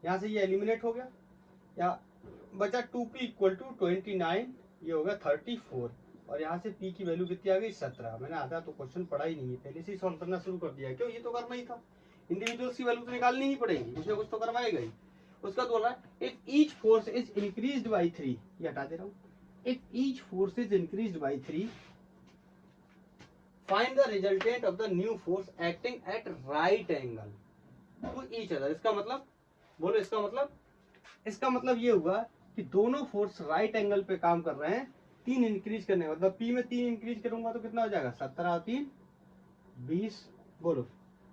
यहाँ से ये एलिमिनेट हो गया, या बचा 2P इक्वल टू 29, ये हो गया 34, और यहाँ से P की वैल्यू कितनी आ गई 17। मैंने आधा तो क्वेश्चन पढ़ा ही नहीं है, पहले से ही सॉल्व करना शुरू कर दिया, क्यों, ये तो करना ही था, इंडिविजुअल्स की वैल्यू तो निकालनी ही पड़ेगी, कुछ ना कुछ तो करवाएगा ही। उसका बोल रहा है if each force is increased by 3, ये हटा दे रहा हूं, if each force is increased by 3 find the resultant of the new force acting at right angle to each other. इसका मतलब बोलो, इसका मतलब ये हुआ कि दोनों फोर्स राइट एंगल पे काम कर रहे हैं, 3 इंक्रीज करने का मतलब P में 3 इंक्रीज करूंगा तो कितना हो जाएगा 17 और 3 20, बोलो,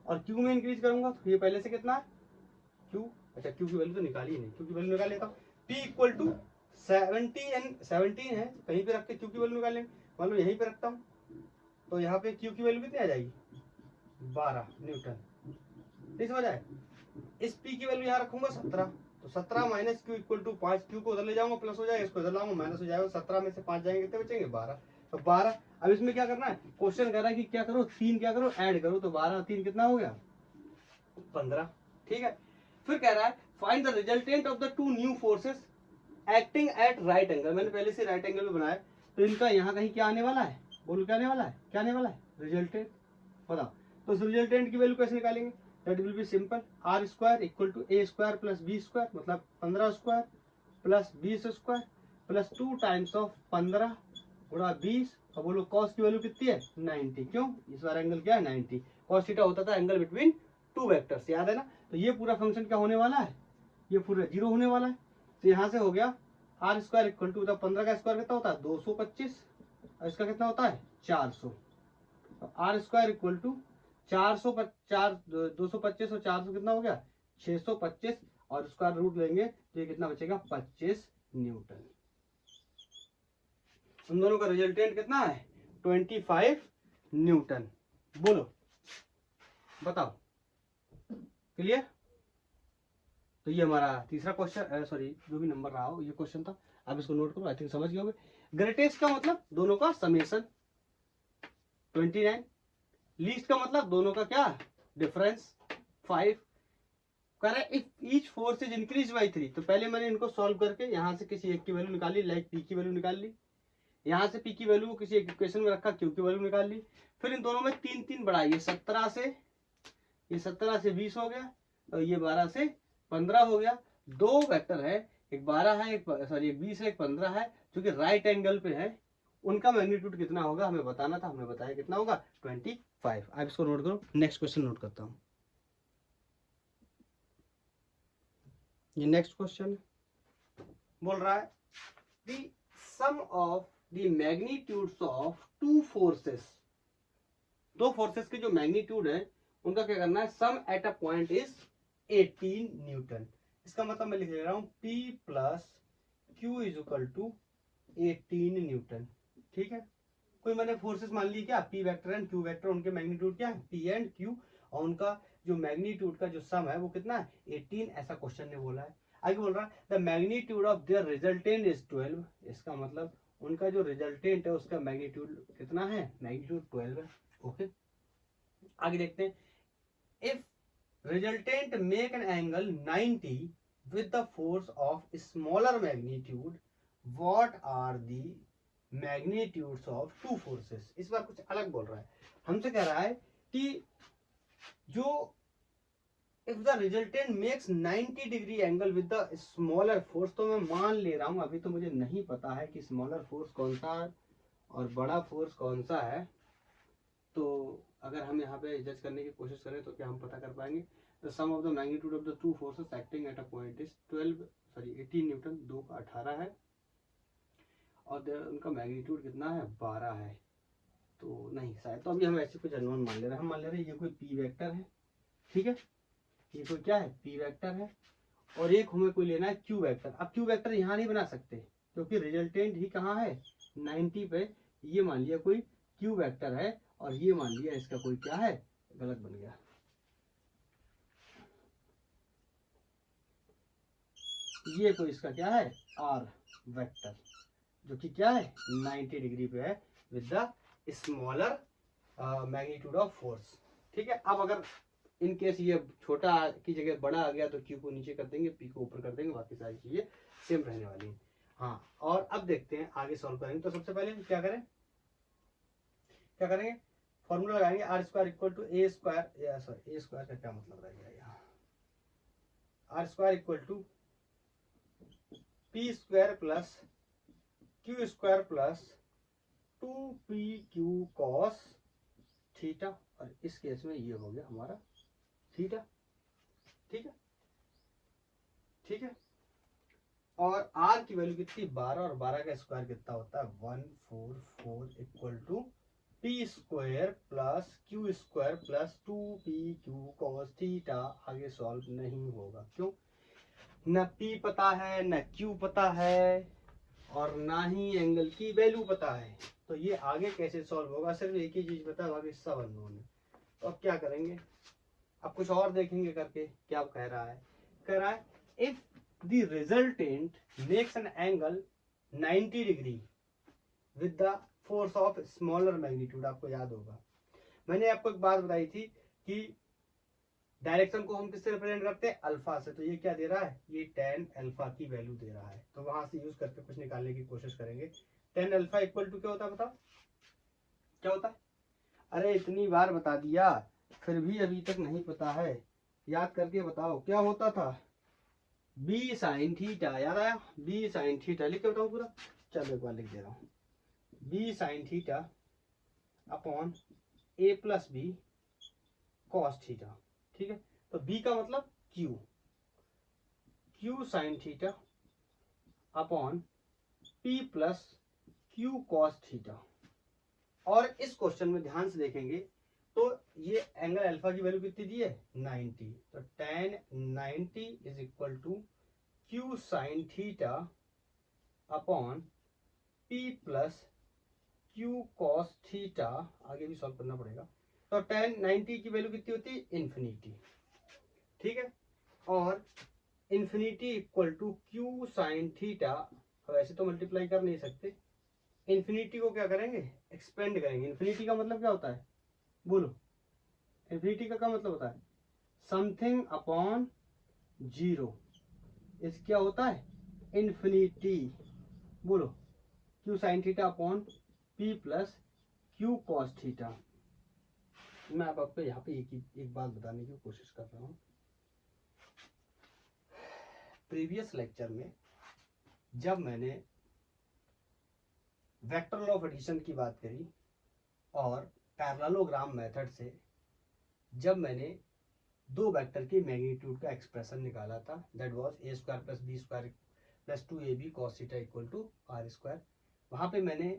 और Q में इंक्रीज करूंगा तो ये पहले से कितना है Q, अच्छा Q की वैल्यू तो निकाली ही नहीं, Q की वैल्यू निकाल लेता हूँ, P इक्वल टू 17 है, कहीं पे रख के Q की वैल्यू निकाल लेंगे, मान लो यहीं पे रखता हूँ, तो यहाँ पे Q की वैल्यू कितनी आ जाएगी 12 न्यूटन, ठीक समझ आए। इस P की वैल्यू यहाँ रखूंगा 17, तो 17 minus Q equal to 5, Q को उधर ले जाऊंगा प्लस हो जाएगा, इसको इधर लाऊंगा माइनस हो जाएगा, 17 में से 5 जाएंगे कितने बचेंगे 12, तो 12। अब इसमें क्या करना है, क्वेश्चन कह रहा है कि क्या करो 3 क्या करो ऐड करो, तो 12 और 3 कितना हो गया 15। ठीक है, फिर कह रहा है find the resultant of the to new forces acting at right angle. मैंने पहले से राइट एंगल में बनाया, तो इनका यहाँ कहीं क्या आने वाला है, बोलो क्या आने वाला है, क्या आने वाला है, रिजल्टेंट। बताओ, तो उस रिजल्टेंट की वैल्यू कैसे निकालेंगे, that will be simple, R square equal to A square plus B square, मतलब 15 square plus 20 square plus 2 times of 15 गुणा 20। और बोलो कॉस की वैल्यू कितनी है, 90। क्यों, इस बार एंगल क्या है, 90। कॉस थीटा होता था एंगल बिटवीन टू वेक्टर्स, याद है ना। तो ये पूरा फंक्शन क्या होने वाला है, ये पूरा जीरो होने वाला है। तो यहाँ से हो गया आर स्क्वायर इक्वल टू, 15 का स्क्वायर कितना होता है 225, और इसका कितना होता है 400। तो आर स्क्वायर इक्वल टू 225 और 400 कितना हो गया 625, और स्क्वायर रूट लेंगे तो ये कितना बचेगा 25 न्यूटन। उन दोनों का रिजल्टेंट कितना है 25 न्यूटन। बोलो बताओ, क्लियर। तो ये हमारा तीसरा क्वेश्चन, सॉरी जो भी नंबर रहा हो ये क्वेश्चन था, आप इसको नोट करो, आई थिंक समझ गए होंगे। ग्रेटेस्ट का मतलब दोनों का समेशन 29, लीस्ट का मतलब दोनों का क्या डिफरेंस 5। करें if each force is increase by 3, तो पहले मैंने इनको सॉल्व करके यहाँ से किसी एक की वैल्यू निकाली, लाइक पी की वैल्यू निकाल ली, यहाँ से पी की वैल्यू को किसी एक इक्वेशन में रखा, क्यू की वैल्यू निकाल ली, फिर इन दोनों में 3 बढ़ाई, ये 17 से 20 हो गया, और ये 12 से 15 हो गया। दो वेक्टर है, एक 12 है, एक सॉरी एक 20 है, एक 15 है, जो कि राइट एंगल पे है, उनका मैग्नीट्यूड कितना होगा हमें बताना था, हमने बताया कितना होगा 25। आप इसको नोट करो, नेक्स्ट क्वेश्चन नोट करता हूं। ये नेक्स्ट क्वेश्चन बोल रहा है the sum of the magnitudes of two forces, दो फोर्सेस के जो मैग्नीट्यूड है उनका क्या करना है, sum at a point is 18 newton. इसका मतलब मैं लिख ले रहा हूं P plus Q is equal to 18 newton. ठीक है, कोई मैंने फोर्सेस मान ली क्या, P vector and Q vector, उनके मैग्नीट्यूड क्या है P एंड Q, और उनका जो मैग्नीट्यूड का जो सम है वो कितना है 18, ऐसा क्वेश्चन ने बोला है। आगे बोल रहा है the magnitude of their resultant is 12। इसका मतलब उनका जो रिजल्टेंट है उसका मैग्नीट्यूड कितना है, मैग्नीट्यूड 12 है। ओके, आगे देखते हैं, if resultant make an angle 90 with the force of smaller magnitude, what are the magnitudes of two forces। इस बार कुछ अलग बोल रहा है, हमसे कह रहा है कि जो if the resultant makes 90 degree angle with the smaller force, तो मैं मान ले रहा हूं, अभी तो मुझे नहीं पता है कि स्मॉलर फोर्स कौन सा और बड़ा फोर्स कौन सा है, तो अगर हम यहाँ पे जज करने की कोशिश करें तो क्या हम पता कर पाएंगे। The sum of the magnitude of the two forces acting at a point is 18 newton, 2 का 18 है, और उनका मैग्नीट्यूड कितना है 12 है। तो नहीं शायद, तो अभी हम ऐसे कुछ अननोन मान ले रहे हैं, हम मान ले रहे हैं ये कोई पी वेक्टर है। ठीक है, ये कोई क्या है पी वेक्टर है, और एक हमें कोई लेना है क्यू वेक्टर। अब क्यू वेक्टर यहाँ नहीं बना सकते क्योंकि रिजल्टेंट ही कहाँ है 90 पे। ये मान लिया कोई क्यू वेक्टर है, और ये मान लिया इसका कोई क्या है, गलत बन गया, ये कोई इसका क्या है आर वेक्टर, जो कि क्या है 90 डिग्री पे है with the smaller magnitude of force. ठीक है, अब अगर इन केस ये छोटा की जगह बड़ा आ गया तो क्यू को नीचे कर देंगे, पी को ऊपर कर देंगे, बाकी सारी चीजें सेम रहने वाली हैं। हाँ, और अब देखते हैं आगे सॉल्व करेंगे। तो सबसे पहले क्या करें, क्या करेंगे, फॉर्मूला लगाएंगे r square equal to A square, sorry a square का क्या मतलब रहेगा यहाँ, r square equal to P square plus Q square plus 2pq cos theta, और इस केस में ये हो गया हमारा थीटा। ठीक है, ठीक है, और r की वैल्यू कितनी 12, और 12 का स्क्वायर कितना होता है 144 equal to P square plus Q square plus 2pq cos theta. आगे सॉल्व नहीं होगा, क्यों, न p पता है, न q पता है, और ना ही एंगल की वैल्यू पता है, तो ये आगे कैसे सॉल्व होगा, सिर्फ एक ही चीज पता है, बाकी सब अननोन है। तो अब क्या करेंगे, अब कुछ और देखेंगे करके, क्या कह रहा है, कह रहा है if the resultant makes an angle 90 degree with the force of smaller magnitude. आपको याद होगा मैंने आपको एक बात बताई थी कि डायरेक्शन को हम किससे रिप्रेजेंट करते हैं, अल्फा से। तो ये क्या दे रहा है, ये tan अल्फा की वैल्यू दे रहा है। तो वहां से यूज करके कुछ निकालने की कोशिश करेंगे। tan अल्फा इक्वल टू क्या होता है, बताओ क्या होता है। अरे इतनी बार बता दिया फिर भी अभी तक नहीं पता है, याद करके बताओ क्या होता था। बी साइन थीटा, याद आया, बी साइन थीटा लिख के बताओ पूरा। चलो एक बार लिख दे रहा हूँ, b sine theta upon a plus B cos theta. ठीक है, तो बी का मतलब Q, Q sine theta upon p plus q cos theta. और इस क्वेश्चन में ध्यान से देखेंगे तो ये एंगल अल्फा की वैल्यू कितनी दी है, 90। तो tan 90 is equal to q sine theta upon p plus q cos theta. आगे भी सॉल्व करना पड़ेगा। तो tan 90 की वैल्यू कितनी होती है, इन्फिनिटी। ठीक है, और infinity equal to q sine theta. वैसे तो मल्टीप्लाई कर नहीं सकते, इन्फिनिटी को क्या करेंगे, एक्सपेंड करेंगे। इन्फिनिटी का मतलब क्या होता है, बोलो। इन्फिनिटी का क्या मतलब होता है, समथिंग अपॉन जीरो। इस क्या होता है, इन्फिनिटी। बोलो, Q sine theta upon p plus q cos theta. मैं अब आपको यहाँ पे एक बात बताने की कोशिश कर रहा हूँ। प्रीवियस लेक्चर में जब मैंने वेक्टर लॉ ऑफ एडिशन की बात करी और पैरेललोग्राम मेथड से जब मैंने दो वेक्टर के मैग्नीट्यूड का एक्सप्रेशन निकाला था, that was a square plus B square plus 2ab cos theta equal to r square. वहां पे मैंने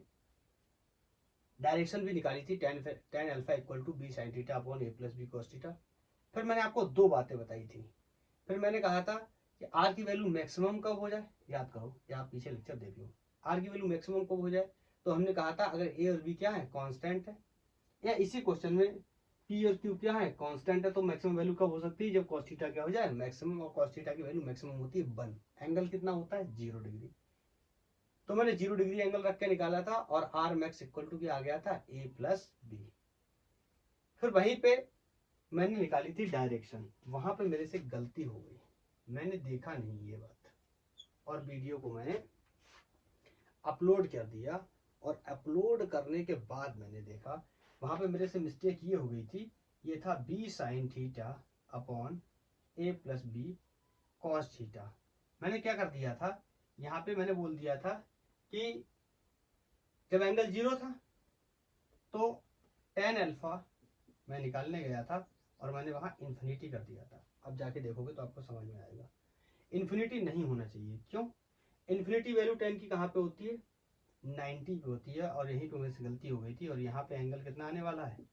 डायरेक्शन भी निकाली थी, tan alpha equal to b sine theta upon a plus B cos theta. फिर मैंने आपको दो बातें बताई थी। फिर मैंने कहा था कि आर की वैल्यू मैक्सिमम कब हो जाए, याद करो या आप पीछे लेक्चर देख लो। आर की वैल्यू मैक्सिमम कब हो जाए, तो हमने कहा था अगर ए और बी क्या है, कांस्टेंट है, या इसी क्वेश्चन में पी और क्यू क्या है, कांस्टेंट है, तो मैक्सिमम वैल्यू कब हो सकती है, जब cos थीटा क्या हो जाए, मैक्सिमम। और cos थीटा की वैल्यू मैक्सिमम होती है 1। एंगल कितना होता है, 0 डिग्री। तो मैंने 0 डिग्री एंगल रख के निकाला था और आर मैक्स इक्वल टू क्या आ गया था, ए प्लस बी। फिर वहीं पे मैंने निकाली थी डायरेक्शन, वहां पे मेरे से गलती हो गई, मैंने देखा नहीं ये बात, और वीडियो को मैंने अपलोड कर दिया। और अपलोड करने के बाद मैंने देखा वहां पे मेरे से मिस्टेक ये हो गई थी, ये था B sine theta upon a plus B cos theta. मैंने क्या कर दिया था, यहाँ पे मैंने बोल दिया था कि जब एंगल 0 था तो tan अल्फा मैं निकालने गया था और मैंने वहां इन्फिनिटी कर दिया था। अब जाके देखोगे तो आपको समझ में आएगा इन्फिनिटी नहीं होना चाहिए। क्यों, इन्फिनिटी वैल्यू tan की कहाँ पे होती है, 90 पे होती है, और यहीं पे मेरे से गलती हो गई थी। और यहाँ पे एंगल कितना आने वाला है,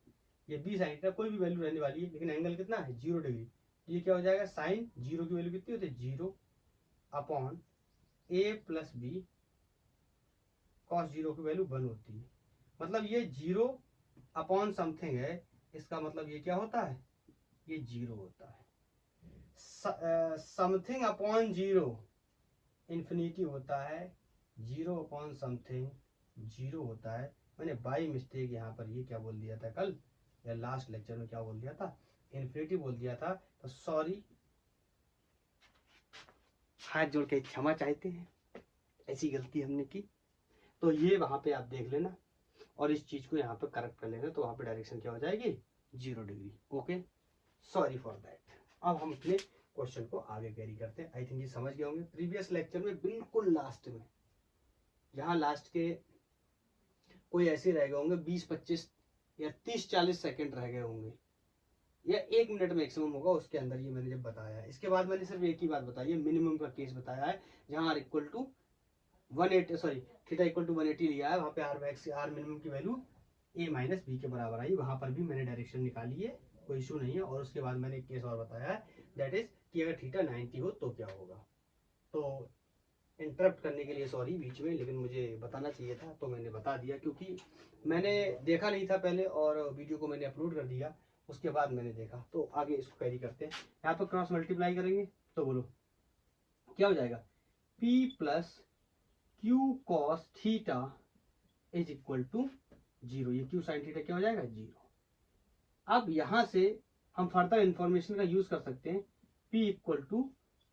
ये बी साइन थीटा कोई भी वैल्यू रहने वाली है, लेकिन एंगल कितना है, 0 डिग्री। ये क्या हो जाएगा, साइन 0 की वैल्यू कितनी होती है, 0 upon a plus B cos 0 की वैल्यू 1 होती है। मतलब ये 0 अपॉन समथिंग है, इसका मतलब ये क्या होता है, ये 0 होता है। समथिंग अपॉन 0 इन्फिनिटी होता है, 0 अपॉन समथिंग 0 होता है। मैंने बाई मिस्टेक यहाँ पर ये क्या बोल दिया था कल या लास्ट लेक्चर में, क्या बोल दिया था, इन्फिनिटी बोल दिया था। तो सॉरी, हाथ जोड़ के क्षमा चाहते हैं, ऐसी गलती हमने की। तो ये वहां पे आप देख लेना और इस चीज को यहाँ पे करेक्ट कर लेना, तो वहां पे डायरेक्शन क्या हो जाएगी, 0 degree. Okay, sorry for that. अब हम अपने क्वेश्चन को आगे कैरी करते हैं। आई थिंक ये समझ गए होंगे। प्रीवियस लेक्चर में बिल्कुल लास्ट में, जहां लास्ट के कोई ऐसे रह गए होंगे 20-25 या 30-40 सेकंड रह गए होंगे, या 1 मिनट मैक्सिमम होगा, उसके अंदर ये मैंने जब बताया है। इसके बाद मैंने सिर्फ एक ही बात बताई है, मिनिमम का केस बताया है, जहां r equal to 180, sorry theta equal to 180 लिया है, वहां पे आर मैक्स आर मिनिमम की वैल्यू ए माइनस बी के बराबर आई। वहां पर भी मैंने डायरेक्शन निकाली है, कोई इशू नहीं है। और उसके बाद मैंने एक केस और बताया है, दैट इज कि अगर थीटा 90 हो तो क्या होगा। तो इंटरप्ट करने के लिए सॉरी बीच में, लेकिन मुझे बताना चाहिए था तो मैंने बता दिया, क्योंकि मैंने देखा नहीं था पहले और वीडियो को मैंने अपलोड कर दिया, उसके बाद मैंने देखा। तो आगे इसको कैरी करते हैं। यहाँ पर क्रॉस मल्टीप्लाई करेंगे तो बोलो क्या हो जाएगा, P plus q cos theta is equal to 0। ये क्यू साइन थीटा क्या हो जाएगा, 0। अब यहां से हम फर्दर इंफॉर्मेशन का यूज कर सकते हैं। P equal to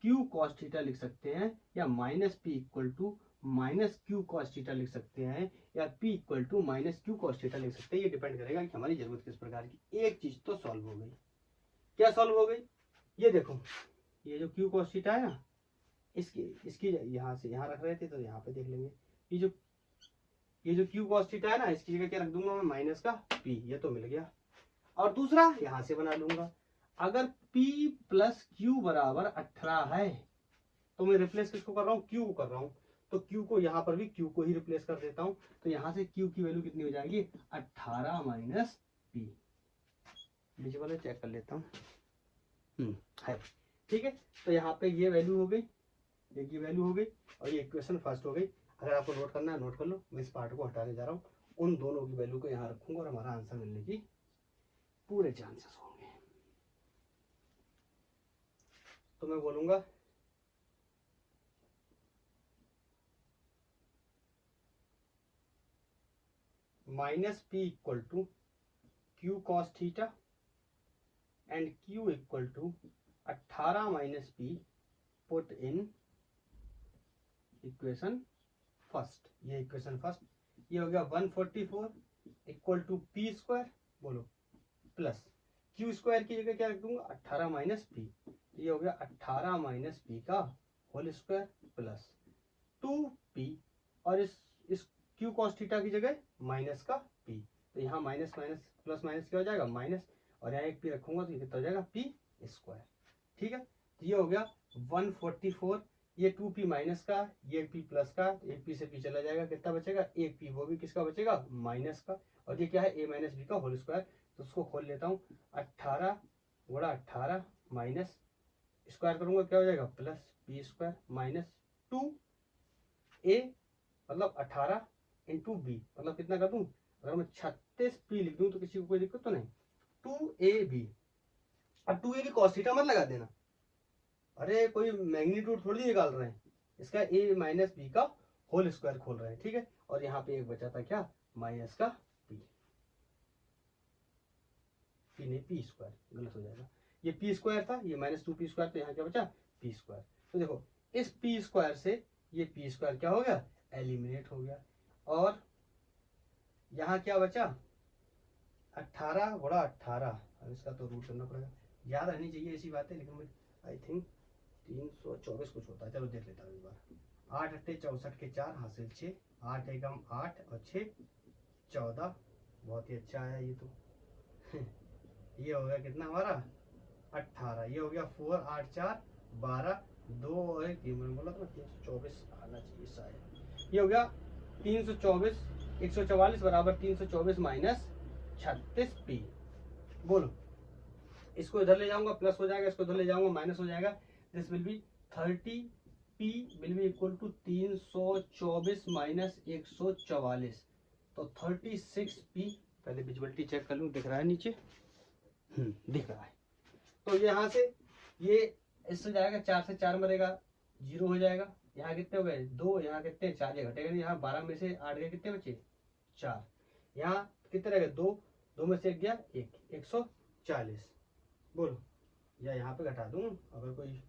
q cos theta लिख सकते हैं, या minus p equal to minus q cos theta लिख सकते हैं, या P equal to minus q cos theta लिख सकते हैं। ये डिपेंड करेगा कि हमारी जरूरत किस प्रकार की। एक चीज तो सॉल्व हो गई। क्या सॉल्व हो गई? ये देखो, ये जो क्यू कॉस थीटा है ना, इसकी यहाँ से यहाँ रख रहे थे तो यहाँ पे देख लेंगे। ये जो क्यू कॉस थीटा है ना, इसकी जगह क्या रख दूंगा मैं? माइनस का P। ये तो मिल गया। और दूसरा यहां से बना लूंगा, अगर P प्लस क्यू बराबर 18 है तो मैं रिप्लेस किसको कर रहा हूँ? Q को कर रहा हूँ। तो Q को यहाँ पर भी Q को ही रिप्लेस कर देता हूँ। तो यहाँ से Q की वैल्यू कितनी हो जाएगी? 18 माइनस P। नीचे वाले चेक कर लेता हूँ। है, ठीक है। तो यहाँ पे ये वैल्यू हो गई, ये वैल्यू हो गई, और ये इक्वेशन फर्स्ट हो गई। अगर आपको नोट करना है नोट कर लो, मैं इस पार्ट को हटाने जा रहा हूँ। उन दोनों की वैल्यू को यहाँ रखूंगा और हमारा आंसर मिलने की पूरे चांसेस होंगे। तो मैं बोलूंगा minus P equal to q cos theta and Q equal to 18 minus P put in equation first. ये इक्वेशन फर्स्ट, ये हो गया 144 इक्वल टू P स्क्वायर, बोलो, प्लस Q स्क्वायर की जगह क्या रख दूंगा? 18 माइनस P। ये हो गया 18 माइनस P का होल स्क्वायर प्लस 2P, और इस Q कॉस थीटा की जगह माइनस का P। तो यहाँ माइनस माइनस प्लस माइनस क्या हो जाएगा? माइनस, और यहाँ एक P रखूंगा तो ये कितना हो जाएगा? P square. ठीक है, तो ये हो गया 144। ये 2P माइनस का, ये P प्लस का, एक P से P चला जाएगा, कितना बचेगा? एक P, वो भी किसका बचेगा? माइनस का। और ये क्या है? A माइनस B का होल स्क्वायर। तो उसको खोल लेता हूँ, 18 गुणा 18 माइनस स्क्वायर करूंगा क्या हो जाएगा? Plus P square minus 2A, मतलब 18 इंटू B, मतलब कितना कर दूं? अगर मैं 36P लिख दूं तो किसी को कोई दिक्कत तो नहीं। 2AB। अब 2A की कॉस थीटा मत लगा देना, अरे कोई मैग्नीट्यूड थोड़ी निकाल रहे हैं, इसका A माइनस B का होल स्क्वायर खोल रहे हैं। ठीक है, और यहाँ पे एक बचा था क्या? माइनस का P नहीं, P स्क्वायर, गलत हो जाएगा। ये P स्क्वायर था, ये माइनस 2P स्क्वायर, तो यहाँ क्या बचा? P square. तो देखो, इस P स्क्वायर से ये P स्क्वायर क्या हो गया? एलिमिनेट हो गया। और यहाँ क्या बचा? 18 गुणा 18। अब इसका तो रूट करना पड़ेगा, याद रहनी चाहिए ऐसी बातें, लेकिन मैं आई थिंक 324 कुछ होता है। चलो देख लेता हूँ एक बार। 8 अट्ठे 64 के 4 हासिल 6, 8 एकम 8 और 6 14। बहुत ही अच्छा है ये तो। ये हो गया कितना हमारा? 18। ये हो गया 4 8 4 12, 2 और 1 3, मैंने बोला था 324 आना चाहिए शायद। ये हो गया 324, 144 बराबर 324 माइनस 36P। बोलो, इसको इधर ले जाऊंगा प्लस हो जाएगा, इसको इधर ले जाऊंगा माइनस हो जाएगा। This will be 30P will be equal to 324 minus 144, तो 36P। पहले विजुअलिटी चेक कर लूं, दिख रहा है नीचे? दिख रहा है। तो यहाँ से ये इससे जाएगा, 4 से 4 मरेगा, 0 हो जाएगा। यहाँ कितने हो गए? 2, यहाँ कितने? 4, ये घटेगा नहीं। यहाँ 12 में से 8 गए, कितने बचे? 4। यहाँ कितने रह गए? 2, 2 में से 1 गया 1, 140। बोलो, या यहाँ पे घटा दूं अगर कोई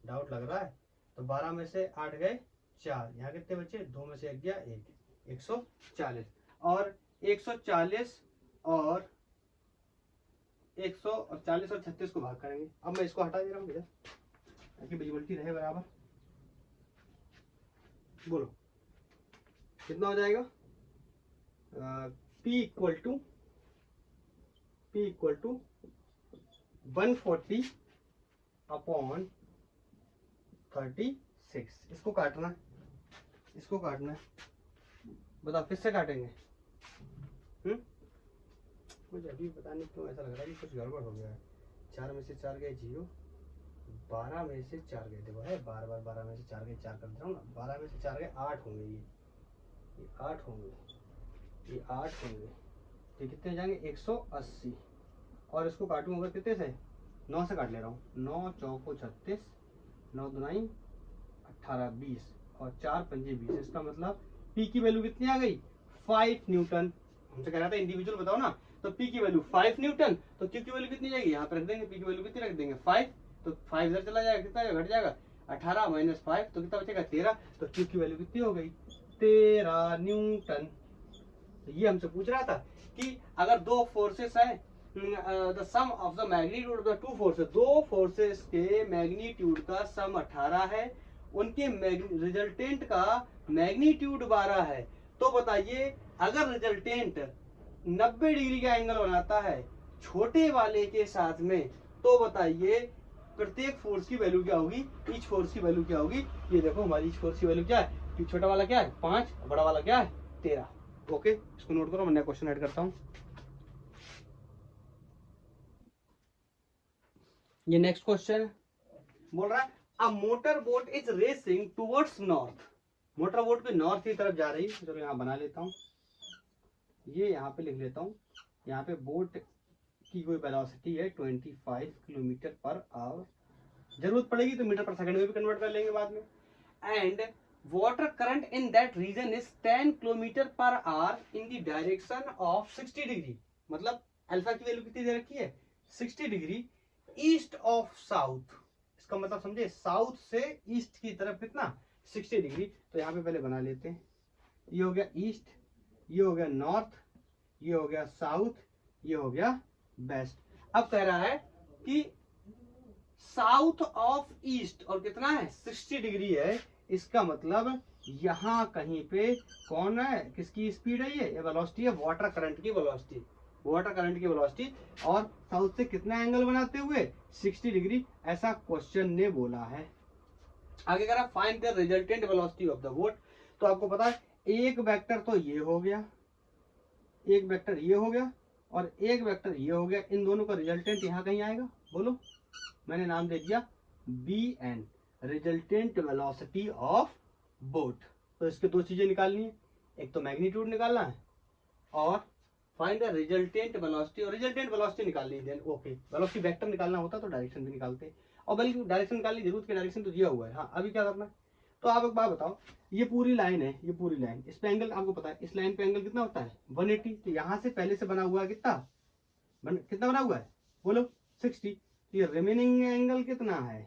डाउट लग रहा है तो। 12 में से 8 गए 4, यहाँ कितने बचे? 2 में से 1 गया 1, 140। और 140 और 140 और 36 को भाग करेंगे। अब मैं इसको हटा दे रहा हूँ इधर ताकि विजुअलिटी रहे बराबर। बोलो कितना हो जाएगा? P equal to 140 upon 36। इसको काटना है, इसको काटना है। बताओ किससे काटेंगे? मुझे अभी पता नहीं क्यों ऐसा लग रहा है कि कुछ गड़बड़ हो गया है। 4 में से 4 गए 0, 12 में से 4 गए, देखो है बार बार 12 में से 4 गए 4 कर दे रहा हूँ ना। 12 में से 4 गए 8 होंगे, ये 8 होंगे, ये 8 होंगे। तो कितने जाएंगे? 180। और इसको काटूंगा कितने से? 9 से काट ले रहा हूँ। 9 चौको 36, 9 दुनाई 18, 20 और 4 पंजे 20। इसका मतलब P की वैल्यू कितनी आ गई? 5 न्यूटन। हमसे कह रहा था इंडिविजुअल बताओ ना, तो P की वैल्यू 5 न्यूटन, तो Q की वैल्यू कितनी जाएगी, यहाँ पे रख देंगे, P की वैल्यू कितनी रख देंगे 5, तो 5 इधर चला जाएगा, कितना घट जाएगा 18 माइनस 5, तो कितना बचेगा 13, तो Q की वैल्यू कितनी हो गई 13 न्यूटन। तो ये हमसे पूछ रहा था कि अगर दो फोर्सेस हैं, the sum of the magnitude of the two forces, दो फोर्सेस के मैग्नीट्यूड का सम 18 है, उनके रिजल्टेंट का मैग्नीट्यूड 12 है, तो बताइए अगर रिजल्टेंट 90 डिग्री का एंगल बनाता है छोटे वाले के साथ में, तो बताइए प्रत्येक फोर्स की वैल्यू क्या होगी, ईच फोर्स की वैल्यू क्या होगी। ये देखो हमारी ईच फोर्स की वैल्यू क्या है, कि छोटा वाला क्या है 5, बड़ा वाला क्या है 13। ओके, इसको नोट करो, मैं नया क्वेश्चन ऐड करता हूं। ये नेक्स्ट क्वेश्चन बोल रहा है a motor boat is racing towards north, motor boat की नॉर्थ की तरफ जा रही है। चलो यहाँ बना लेता हूँ, ये यहाँ पे लिख लेता हूँ, यहाँ पे बोट की कोई वेलोसिटी है 25 किलोमीटर पर आवर, जरूरत पड़ेगी तो मीटर पर सेकंड में भी कन्वर्ट कर लेंगे बाद में। And water current in that region is 10 kilometre per hour in the direction of 60 degree, मतलब अल्फा की वैल्यू कितनी दे रखी है 60 डिग्री ईस्ट ऑफ साउथ, इसका मतलब समझे साउथ से ईस्ट की तरफ कितना 60 डिग्री। तो यहाँ पे पहले बना लेते हैं, ये हो गया ईस्ट, ये हो गया नॉर्थ, ये हो गया साउथ, ये हो गया वेस्ट। अब कह रहा है कि साउथ ऑफ ईस्ट और कितना है 60 डिग्री है, इसका मतलब यहां कहीं पे कौन है, किसकी स्पीड है, ये वेलोसिटी है वाटर करंट की वेलोसिटी, वाटर करंट की वेलोसिटी, और साउथ से कितना एंगल बनाते हुए 60 डिग्री, ऐसा क्वेश्चन ने बोला है। आगे कह रहा find the resultant velocity of the boat, तो आपको पता है एक वेक्टर तो ये हो गया, एक वेक्टर ये हो गया, और एक वेक्टर ये हो गया, इन दोनों का रिजल्टेंट यहाँ कहीं आएगा, बोलो, मैंने नाम दे दिया b n, resultant velocity of boat. तो इसके दो चीजें निकालनी है, एक तो मैग्नीट्यूड निकालना है और फाइंड द रिजल्टेंट वेलोसिटी, और रिजल्टेंट वेलोसिटी निकालनी है, देन ओके वेलोसिटी वेक्टर निकालना होता तो डायरेक्शन भी निकालते, और बल्कि डायरेक्शन निकालनी जरूरत की डायरेक्शन तो दिया हुआ है। हाँ अभी क्या करना है, तो आप एक बात बताओ, ये पूरी लाइन है, ये पूरी लाइन, इस पे एंगल आपको पता है, इस लाइन पे एंगल कितना होता है 180, तो यहाँ से पहले से बना हुआ है कितना कितना बना हुआ है बोलो 60, ये रिमेनिंग एंगल कितना है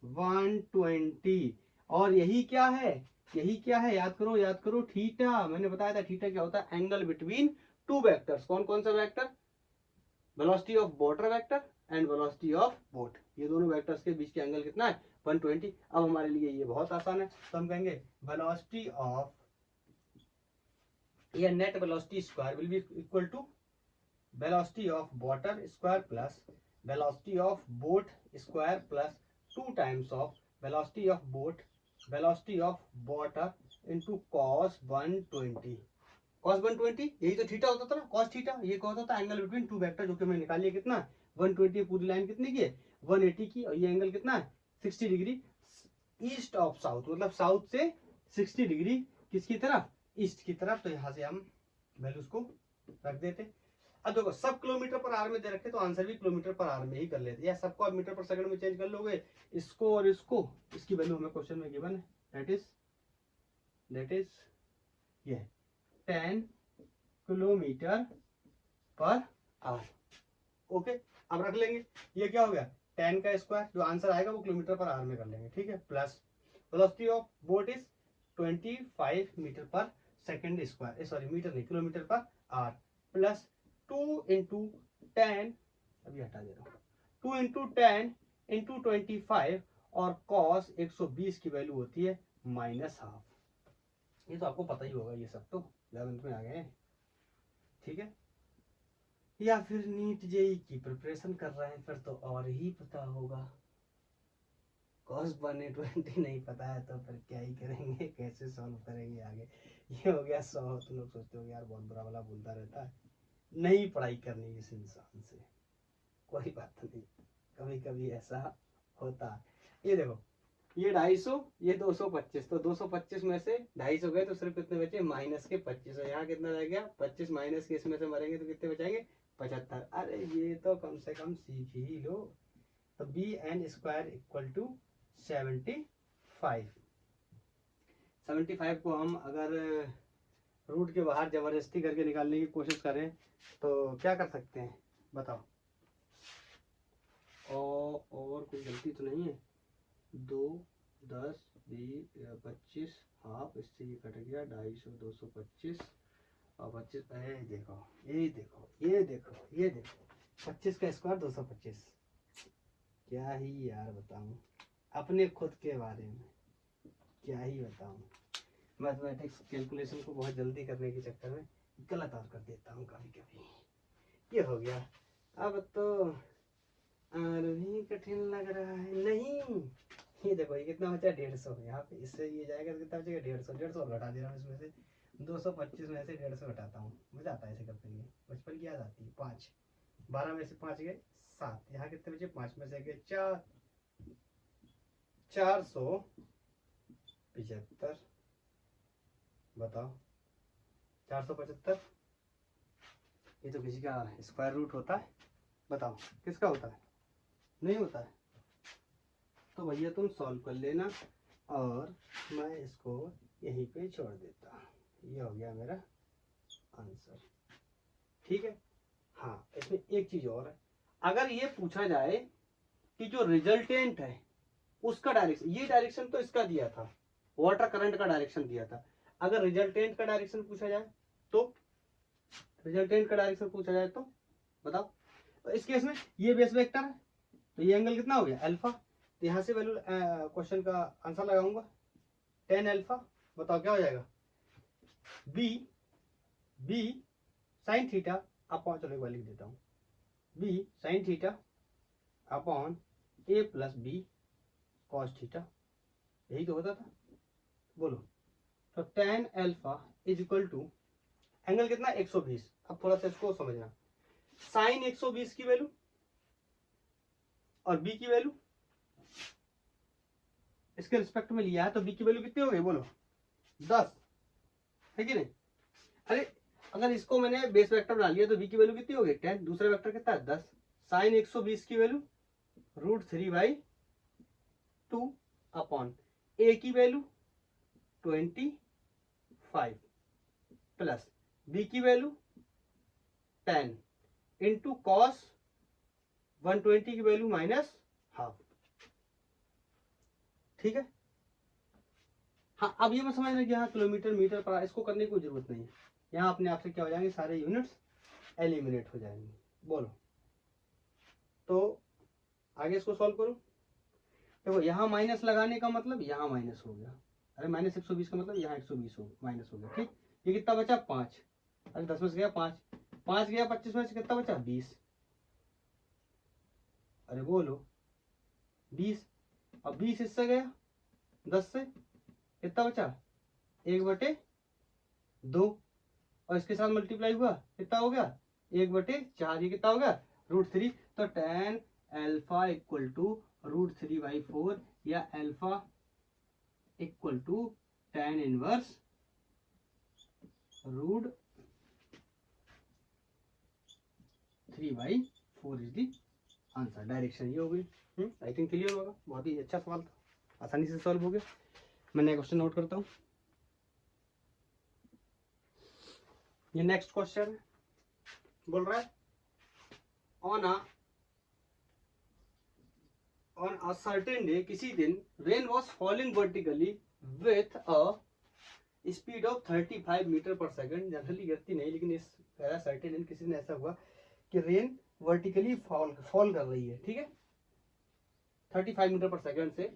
120, और यही क्या है, यही क्या है, याद करो याद करो, थीटा, मैंने बताया था थीटा क्या होता है, एंगल बिटवीन टू वेक्टर्स। कौन कौन सा vector, velocity of water vector and velocity of boat, ये दोनों वेक्टर्स के बीच के एंगल कितना है 120। अब हमारे लिए ये बहुत आसान है, तो हम कहेंगे वेलोसिटी ऑफ, या net velocity square will be equal to velocity of water square plus velocity of boat square plus 2 times of velocity of boat, velocity of water into cos 120, cos 120 यही तो थीटा होता था ना, cos theta, ये क्या होता था angle between two vector, जो कि हमने निकाल लिया कितना 120, पूरी लाइन कितनी की है 180 की, और ये एंगल कितना है 60 डिग्री ईस्ट ऑफ साउथ, मतलब साउथ से 60 डिग्री किसकी तरफ ईस्ट की तरफ। तो यहाँ से हम वैल्यूज को रख देते। अब देखो सब किलोमीटर पर आवर में दे रखे, तो आंसर भी किलोमीटर पर आवर में ही कर लेते, या सबको आप मीटर पर सेकंड में चेंज कर लोगे, इसको और इसको, इसकी वैल्यू हमें क्वेश्चन में गिवन है, दैट इज ये 10 किलोमीटर पर आवर। ओके, अब रख लेंगे, ये क्या हो गया 10 का स्क्वायर, जो आंसर आएगा वो किलोमीटर पर आवर में कर लेंगे, ठीक है, plus velocity of boat is 25 metre per second square, sorry metre नहीं kilometre per hour, plus 2 into 10, अभी हटा दे रहा हूँ, 2 इंटू 10 इंटू 25, और cos 120 की वैल्यू होती है -12। ये तो आपको पता ही होगा, ये सब तो 11th में आ गए, ठीक है, या फिर नीट जेई की प्रिपरेशन कर रहे हैं फिर तो और ही पता होगा। cos 120 नहीं पता है तो फिर क्या ही करेंगे, कैसे सॉल्व करेंगे आगे। ये हो गया 100, तुम लोग सोचते हो यार बहुत बुरा वाला बोलता रहता है, नहीं पढ़ाई करनी इस इंसान से, कोई बात नहीं, कभी कभी ऐसा होता है। ये देखो, ये 250, ये 225, तो 225 में से 250 गए तो सिर्फ कितने बचे माइनस के 25, और यहाँ कितना रह गया 25 माइनस के इसमें से मरेंगे तो कितने बचाएंगे 75। अरे ये तो कम से कम सीख ही लो। तो b n square equal to 75, 75 को हम अगर रूट के बाहर जबरदस्ती करके निकालने की कोशिश करें तो क्या कर सकते हैं बताओ। और कोई गलती तो नहीं है। 2, 10, 20, 25, हाफ, इससे ये कट गया 250, 225 और 25। देखो ये देखो ये देखो ये देखो 25 का स्क्वायर 225। क्या ही यार बताऊं अपने खुद के बारे में, क्या ही बताऊं। मैथमेटिक्स कैलकुलेशन को बहुत जल्दी करने के चक्कर में गलत और कर देता हूँ कभी कभी। ये हो गया। अब तो और भी कठिन लग रहा है। नहीं, ये देखो ये कितना बचा 150। यहाँ पे इससे ये जाएगा तो कितना बचेगा 150। 150 और घटा दे रहा हूँ इसमें से। 225 में से 150 घटाता हूँ। मजा आता है ऐसे करते हुए, बचपन की याद आती है। 5, 12 में से 5 गए 7। यहाँ कितने बचे 5 में से गए 4, 475। बताओ 475। ये तो किसी का स्क्वायर रूट होता है। बताओ किसका होता है? नहीं होता है। तो भैया तुम सॉल्व कर लेना और मैं इसको यहीं पे छोड़ देता हूँ। ये हो गया मेरा आंसर। ठीक है। हाँ, इसमें एक चीज और है। अगर ये पूछा जाए कि जो रिजल्टेंट है उसका डायरेक्शन, ये डायरेक्शन तो इसका दिया था, वाटर करंट का डायरेक्शन दिया था। अगर रिजल्टेंट का डायरेक्शन पूछा जाए तो, रिजल्टेंट का डायरेक्शन पूछा जाए तो बताओ। तो इस केस में ये बेस वेक्टर है तो ये एंगल कितना हो गया अल्फा। तो यहाँ से वैल्यू क्वेश्चन का आंसर लगाऊंगा 10 अल्फा। बताओ क्या हो जाएगा बी साइन थीटा अपॉन, चलो एक बार लिख देता हूँ, b sine theta upon a plus B cos theta. यही तो होता था। बोलो तो 10 alpha is equal to angle कितना 120। अब थोड़ा सा इसको समझना, साइन 120 की वैल्यू और बी की वैल्यू इसके रिस्पेक्ट में लिया है तो बी की वैल्यू कितनी हो गई बोलो 10 है कि नहीं। अरे अगर इसको मैंने बेस वेक्टर बना लिया तो बी की वैल्यू कितनी हो गई 10, दूसरा वेक्टर कितना है 10। साइन 120 की वैल्यू √3/2 अपॉन ए की वैल्यू 25 प्लस बी की वैल्यू 10 इंटू कॉस 120 की वैल्यू माइनस हाफ। ठीक है। हाँ, अब ये मैं समझना कि यहाँ किलोमीटर मीटर पर इसको करने की कोई जरूरत नहीं है। यहाँ अपने आप से क्या हो जाएंगे, सारे यूनिट्स एलिमिनेट हो जाएंगे। बोलो तो आगे इसको सॉल्व करो। देखो यहाँ माइनस लगाने का मतलब यहाँ माइनस हो गया। अरे माइनस 120 का मतलब यहाँ 120 हो माइनस हो गया। ठीक, ये कितना बचा 5। अरे 10 में से गया 5, 5 गया 25 में से कितना बचा 20। अरे बोलो 20। अब 20 इससे गया 10 से कितना बचा 1/2 और इसके साथ मल्टीप्लाई हुआ कितना हो गया 1/4। ये कितना हो गया √3। तो 10 अल्फा इक्वल टू √3/4 या alpha equal to 10 inverse √3/4 is the answer. Direction ये हो गई। आई थिंक क्लियर होगा। बहुत ही अच्छा सवाल था, आसानी से सॉल्व हो गया। मैं नया क्वेश्चन नोट करता हूँ। ये नेक्स्ट क्वेश्चन बोल रहा है ऑन अ सर्टेन डे, किसी दिन rain was falling vertically with a speed of 35 metre per second. Generally गिरती नहीं, लेकिन इस सर्टेन दिन किसी दिन ऐसा हुआ कि रेन वर्टिकली फॉल कर रही है। ठीक है 35 मीटर पर सेकंड से।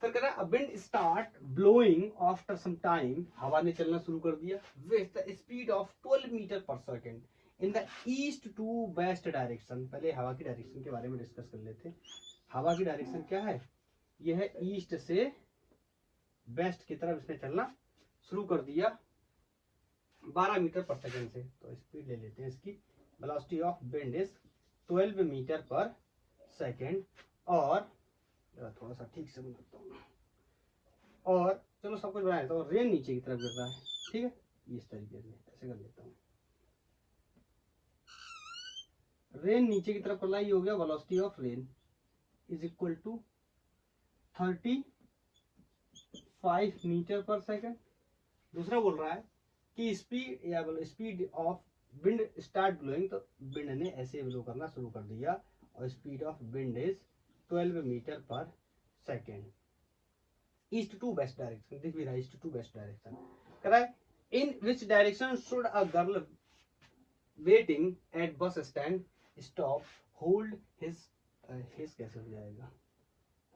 फिर कह रहा है wind start blowing after some time, हवा ने चलना शुरू कर दिया with the speed of 12 metre per second in the east to west direction. पहले हवा की डायरेक्शन के बारे में डिस्कस कर लेते हैं। हवा की डायरेक्शन क्या है, यह है ईस्ट से वेस्ट की तरफ इसने चलना शुरू कर दिया 12 मीटर पर सेकंड से। तो स्पीड ले लेते हैं इसकी। Velocity of wind is 12 metre per second. और थोड़ा सा ठीक से बनाता हूँ और चलो सब कुछ बनाया तो रेन नीचे की तरफ गिर रहा है। ठीक है इस तरीके से ऐसे कर लेता हूँ। रेन नीचे की तरफ पड़ा, ये हो गया velocity of rain is equal to 35 metre per second. दूसरा बोल रहा है कि स्पीड या बोलो speed of wind start blowing, तो विंड ने ऐसे ब्लो करना शुरू कर दिया और speed of wind is 12 metre per second. East to west direction, दिख भी रहा है ईस्ट टू वेस्ट डायरेक्शन। कह रहा है in which direction should a girl waiting at bus stand stop hold his कैसे हो जाएगा,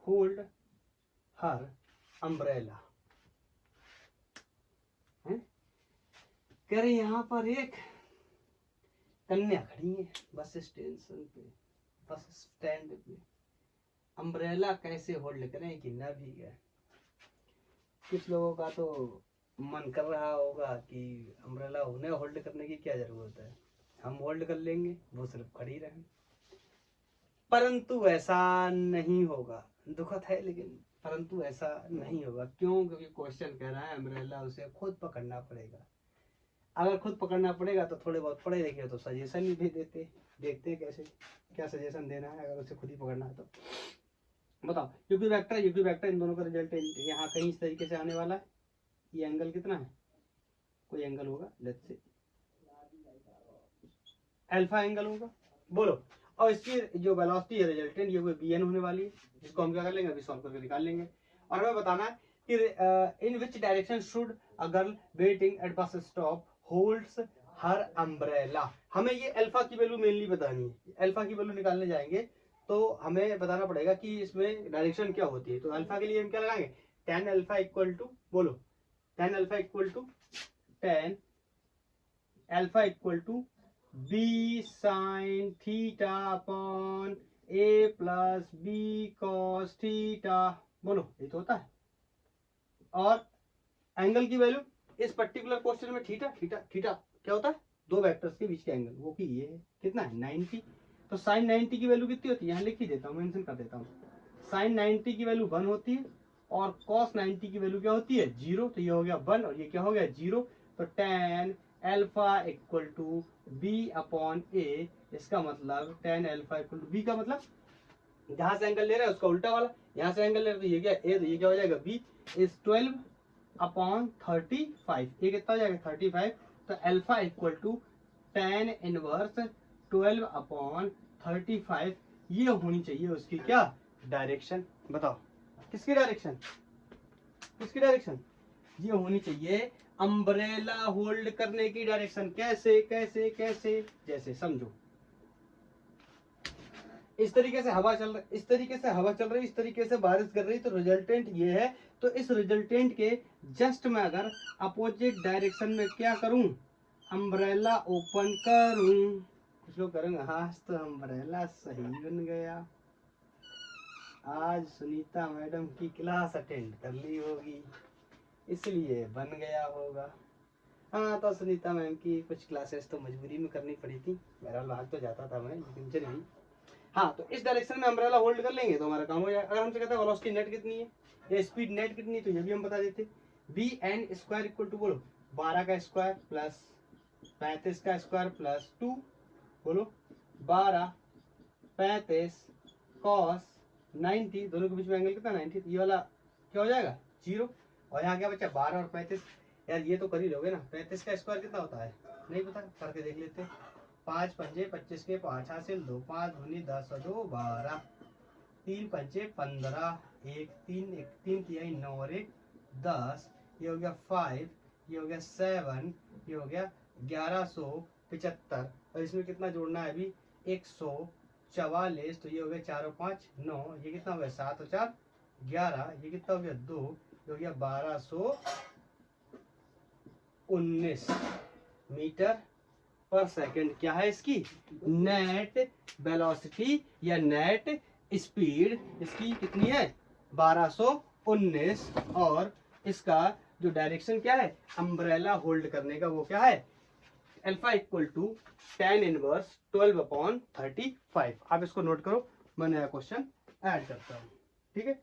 होल्ड हर अम्ब्रेला। कह रहे यहाँ पर एक कन्या खड़ी है बस स्टेशन पे, बस स्टैंड पे, अम्ब्रेला कैसे होल्ड करें कि न भीगे। कुछ लोगों का तो मन कर रहा होगा कि अम्ब्रेला उन्हें होल्ड करने की क्या जरूरत है, हम होल्ड कर लेंगे, वो सिर्फ खड़ी रहें। परंतु ऐसा नहीं होगा, दुखद है लेकिन परंतु ऐसा नहीं होगा। क्यों? क्योंकि क्वेश्चन कह रहा है अम्ब्रेला उसे खुद पकड़ना पड़ेगा। अगर खुद पकड़ना पड़ेगा तो थोड़े बहुत पढ़े लिखे तो सजेशन भी देते, देखते हैं कैसे क्या सजेशन देना है अगर उसे खुद ही पकड़ना है तो। बताओ यूपी वेक्टर इन दोनों का रिजल्ट यहाँ कहीं इस तरीके से आने वाला है। ये एंगल कितना है, कोई एंगल होगा, लेट्स से अल्फा एंगल होगा, बोलो। और इसकी जो वेलोसिटी है रिजल्टेंट ये कोई bn होने वाली है, जिसको हम क्या कर लेंगे अभी सॉल्व करके निकाल लेंगे। और हमें बताना है कि in which direction should a girl waiting at bus stop holds her umbrella. हमें ये अल्फा की वैल्यू मेनली बतानी है। अल्फा की वैल्यू निकालने जाएंगे तो हमें बताना पड़ेगा कि इसमें डायरेक्शन क्या होती है। तो अल्फा के लिए हम क्या लगाएंगे, tan अल्फा इक्वल टू, बोलो tan alpha equal to tan alpha equal to b sine theta upon a plus B cos theta, बोलो ये तो होता है। और एंगल की वैल्यू इस पर्टिकुलर क्वेश्चन में थीटा थीटा थीटा क्या होता है, दो वेक्टर्स के बीच के एंगल, वो कि ये है कितना है 90। तो साइन 90 की वैल्यू कितनी होती है, यहाँ लिख ही देता हूँ, मेंशन कर देता हूँ। साइन 90 की वैल्यू 1 होती है और कॉस 90 की वैल्यू क्या होती है 0। तो ये हो गया 1 और ये क्या हो गया 0। तो tan alpha equal to B upon A, इसका मतलब tan alpha equal to B का मतलब जहां से एंगल ले रहे हैं उसका उल्टा वाला, यहाँ से एंगल ले रहे तो ये क्या ए, तो ये क्या हो जाएगा बी इज 12 अपॉन 35। ये कितना हो जाएगा 35। तो alpha equal to tan inverse 12 upon 35, ये होनी चाहिए उसकी क्या डायरेक्शन। बताओ किसकी डायरेक्शन, किसकी डायरेक्शन, ये होनी चाहिए अम्ब्रेला होल्ड करने की डायरेक्शन। कैसे कैसे कैसे, जैसे समझो इस तरीके से हवा चल रही, इस तरीके से हवा चल रही, इस तरीके से बारिश कर रही, तो रिजल्टेंट ये है। तो इस रिजल्टेंट के जस्ट मैं अगर अपोजिट डायरेक्शन में क्या करूं, अम्ब्रेला ओपन करूं, कुछ लोग करेंगे हाँ तो अम्ब्रेला सही बन गया, आज सुनीता मैडम की क्लास अटेंड कर ली होगी इसलिए बन गया होगा। हाँ तो सुनीता मैम की कुछ क्लासेस तो मजबूरी में करनी पड़ी थी, मेरा भाग तो जाता था मैं, लेकिन फिर भी हाँ। तो इस डायरेक्शन में अम्ब्रेला होल्ड कर लेंगे तो हमारा काम हो जाएगा। अगर हमसे कहता है वेलोसिटी नेट कितनी है या स्पीड नेट कितनी है, तो ये भी हम बता देते। B n square equal to, बोलो 12 का स्क्वायर प्लस 35 का स्क्वायर प्लस 2, बोलो 12 35 कॉस 90, दोनों के बीच में एंगल कितना 90, ये वाला क्या हो जाएगा 0। और यहाँ क्या बचा 12 और 35, यार ये तो कर ही लोगे ना। 35 का स्क्वायर कितना होता है नहीं पता, करके देख लेते। 5 पंजे 25 के 5 हासिल 2, 5 दूनी 10 और 2 12, 3 पंजे 15, 1 3 1 3 तिहाई 9 और 1 10, ये हो गया 5, ये हो गया 7, ये हो गया 1175। और इसमें कितना जोड़ना है अभी 144, तो ये हो गया 4 और 5 9, ये कितना हो गया 7 और 4 11, ये कितना हो गया 2, ये हो गया 1219 मीटर पर सेकंड। क्या है इसकी नेट वेलोसिटी या नेट स्पीड, इसकी कितनी है 1219। और इसका जो डायरेक्शन क्या है अम्ब्रेला होल्ड करने का, वो क्या है alpha equal to tan inverse 12 upon 35। आप इसको नोट करो, मैं नया क्वेश्चन ऐड करता हूं, ठीक है।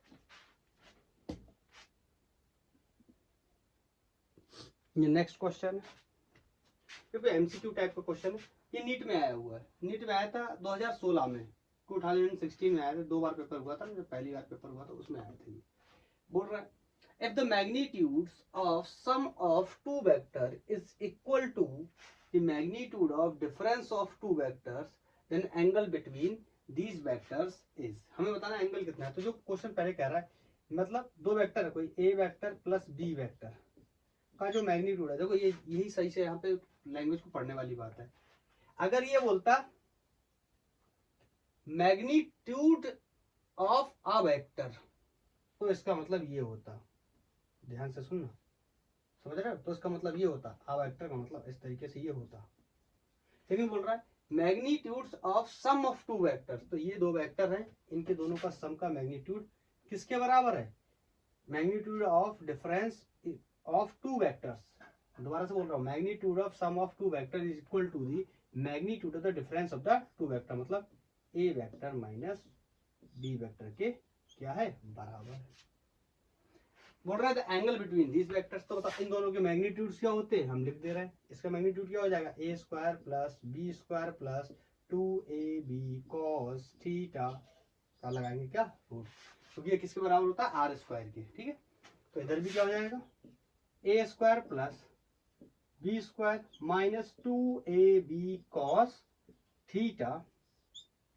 ये नेक्स्ट क्वेश्चन है, क्योंकि एमसीक्यू टाइप का क्वेश्चन है। ये नीट में आया हुआ है, नीट में आया था 2016 में, 2016 में आया था, 2 बार पेपर हुआ था, जब पहली बार पेपर हुआ था उसमें आया था। ये बोल रहा है if the magnitudes of sum of two vector is equal to the magnitude of difference of two vectors, then angle between these vectors is। हमें बताना एंगल कितना है। तो जो क्वेश्चन पहले कह रहा है, मतलब दो वेक्टर है, कोई ए वेक्टर प्लस बी वेक्टर का जो मैग्नीट्यूड है, देखो ये यही सही से यहाँ पे लैंग्वेज को पढ़ने वाली बात है। अगर ये बोलता मैग्नीट्यूड ऑफ अ वेक्टर, तो इसका मतलब ये होता, ध्यान से सुनना, समझ रहे हो? तो इसका मतलब ये होता, आ वेक्टर का मतलब इस तरीके से ये होता। लेकिन बोल रहा है magnitudes of sum of two vectors, तो ये दो वेक्टर हैं, इनके दोनों का सम का मैग्नीट्यूड किसके बराबर है? Magnitude of difference of two vectors. दोबारा से बोल रहा हूँ, magnitude of sum of two vector is equal to the magnitude of the difference of the two vector, मतलब a vector minus b vector के क्या है? बराबर है। बोल रहा है the angle between these vectors, तो बता इन दोनों के मैग्नीट्यूड्स क्या होते हैं, हम लिख दे रहे हैं। इसका मैग्नीट्यूड क्या हो जाएगा? ए square plus B square plus 2ab cos theta का लगाएंगे क्या? रूट, क्योंकि ये किसके बराबर होता है? आर स्क्वायर के। ठीक है, तो इधर भी क्या हो जाएगा? ए square plus B square minus 2ab cos theta,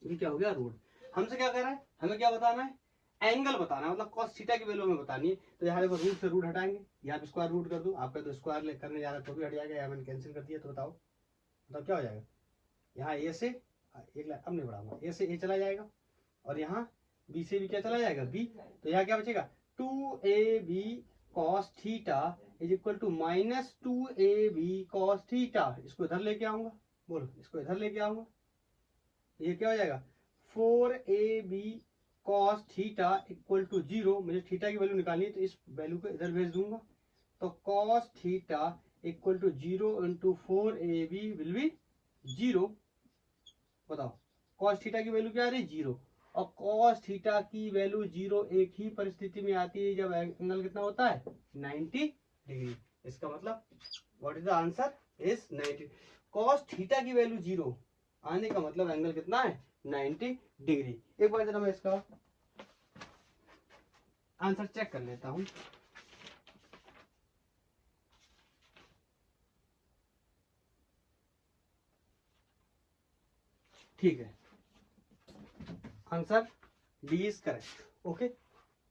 ये क्या हो गया? रूट। हमसे क्या कर रहा है? हमें क्या बताना है? एंगल बताना है, मतलब कॉस थीटा की वैल्यू हमें बतानी है। तो यहाँ देखो रूट से रूट हटाएंगे, यहाँ पे स्क्वायर रूट कर दूं, आपका तो स्क्वायर करने जा रहा है तो भी हट जाएगा, यहाँ मैंने कैंसिल कर दिया। तो बताओ मतलब क्या हो जाएगा? यहाँ ए से एक अब नहीं बढ़ाऊंगा, ए से ए चला जाएगा और यहाँ बी से भी क्या चला जाएगा? बी। तो यहाँ क्या बचेगा? 2ab cos theta is equal to minus 2ab cos theta. इसको इधर लेके आऊंगा, बोलो इसको इधर लेके आऊंगा, ये क्या हो जाएगा? 4ab cos theta equal to 0। मुझे थीटा की वैल्यू निकालनी है, तो इस वैल्यू को इधर भेज दूंगा। तो cos theta equal to 0 into 4ab will be 0। बताओ cos थीटा की वैल्यू क्या आ रही है? 0। और cos थीटा की वैल्यू 0 एक ही परिस्थिति में आती है जब एंगल कितना होता है? 90 डिग्री। इसका मतलब what is the answer? Is 90। cos theta की वैल्यू 0 आने का मतलब एंगल कितना है? 90 डिग्री। एक बार जरा मैं इसका आंसर चेक कर लेता हूं। ठीक है, answer D is correct. Okay,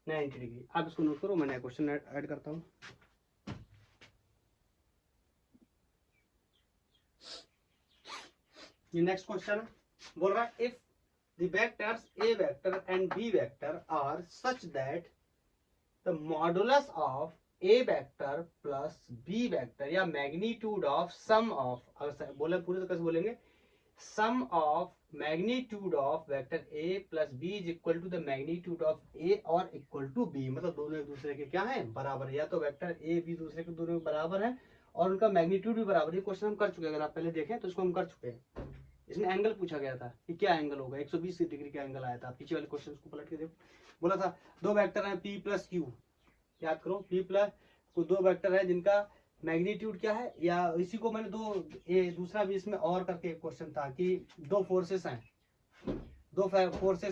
90 degree. आप इसको नोट करो, मैं नया क्वेश्चन ऐड करता हूं। ये नेक्स्ट क्वेश्चन बोल रहा है if the vectors a vector and b vector are such that the modulus of a vector plus b vector या magnitude of sum of, अगर बोले पूरे तो कैसे बोलेंगे? sum of magnitude of vector a plus b is equal to the magnitude of a और equal to b, मतलब दोनों एक दूसरे के क्या है? बराबर है। या तो वेक्टर a b दूसरे के दोनों बराबर है और उनका मैग्नीट्यूड भी बराबर है। ये क्वेश्चन हम कर चुके हैं, अगर आप पहले देखें तो इसको हम कर चुके हैं। इसमें एंगल पूछा गया था कि क्या एंगल होगा, 120 डिग्री का एंगल आया था। पीछे वाले क्वेश्चन को पलट के देखो, बोला था दो वेक्टर हैं p प्लस क्यू, याद करो p प्लस, तो दो वेक्टर है जिनका मैग्नीट्यूड क्या है, या इसी को मैंने दूसरा भी इसमें और करके क्वेश्चन था कि दो फोर्सेस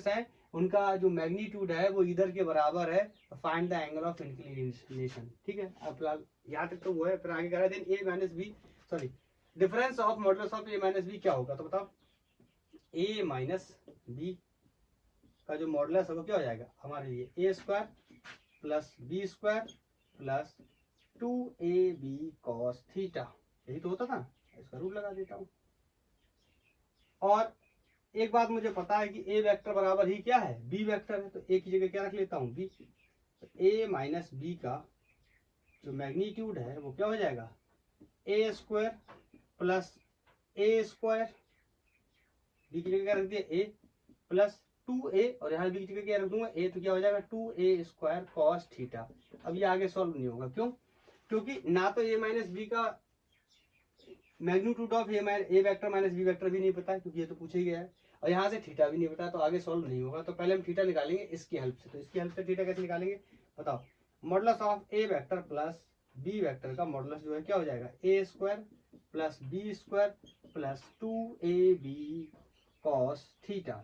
हैं, उनका जो मैग्नीट्यूड है वो इधर के बराबर है, find the angle of inclination. ठीक है, अब फिलहाल यहाँ तक तो वो है। फिर आगे कह रहा है then a minus b, sorry difference of modulus of a minus b क्या होगा? तो बताओ ए माइनस बी का जो मॉडुलस है वो क्या हो जाएगा हमारे लिए? A square plus B square plus 2ab cos theta, यही तो होता था। इसका रूट लगा देता हूं। और एक बात मुझे पता है कि ए वेक्टर बराबर ही क्या है? बी वेक्टर है, तो ए की जगह क्या रख लेता हूं? बी। तो ए माइनस बी का जो मैग्नीट्यूड है वो क्या हो जाएगा? ए स्क्वायर प्लस ए स्क्वायर, बी की जगह क्या रख दिया? ए प्लस 2a, और यहाँ बी की जगह क्या रख दूंगा? ए, तो क्या हो जाएगा? 2a square cos theta. अब ये आगे सॉल्व नहीं होगा, क्यों? क्योंकि ना तो ए माइनस बी का magnitude of A vector minus b vector भी नहीं पता है, क्योंकि ये तो पूछा ही गया है, और यहाँ से थीटा भी नहीं पता, तो आगे सॉल्व नहीं होगा। तो पहले हम थीटा निकालेंगे इसकी हेल्प से। तो इसकी हेल्प से थीटा कैसे निकालेंगे? बताओ modulus of A vector plus B vector का मॉडुलस जो है क्या हो जाएगा? ए square plus B square plus 2ab cos theta,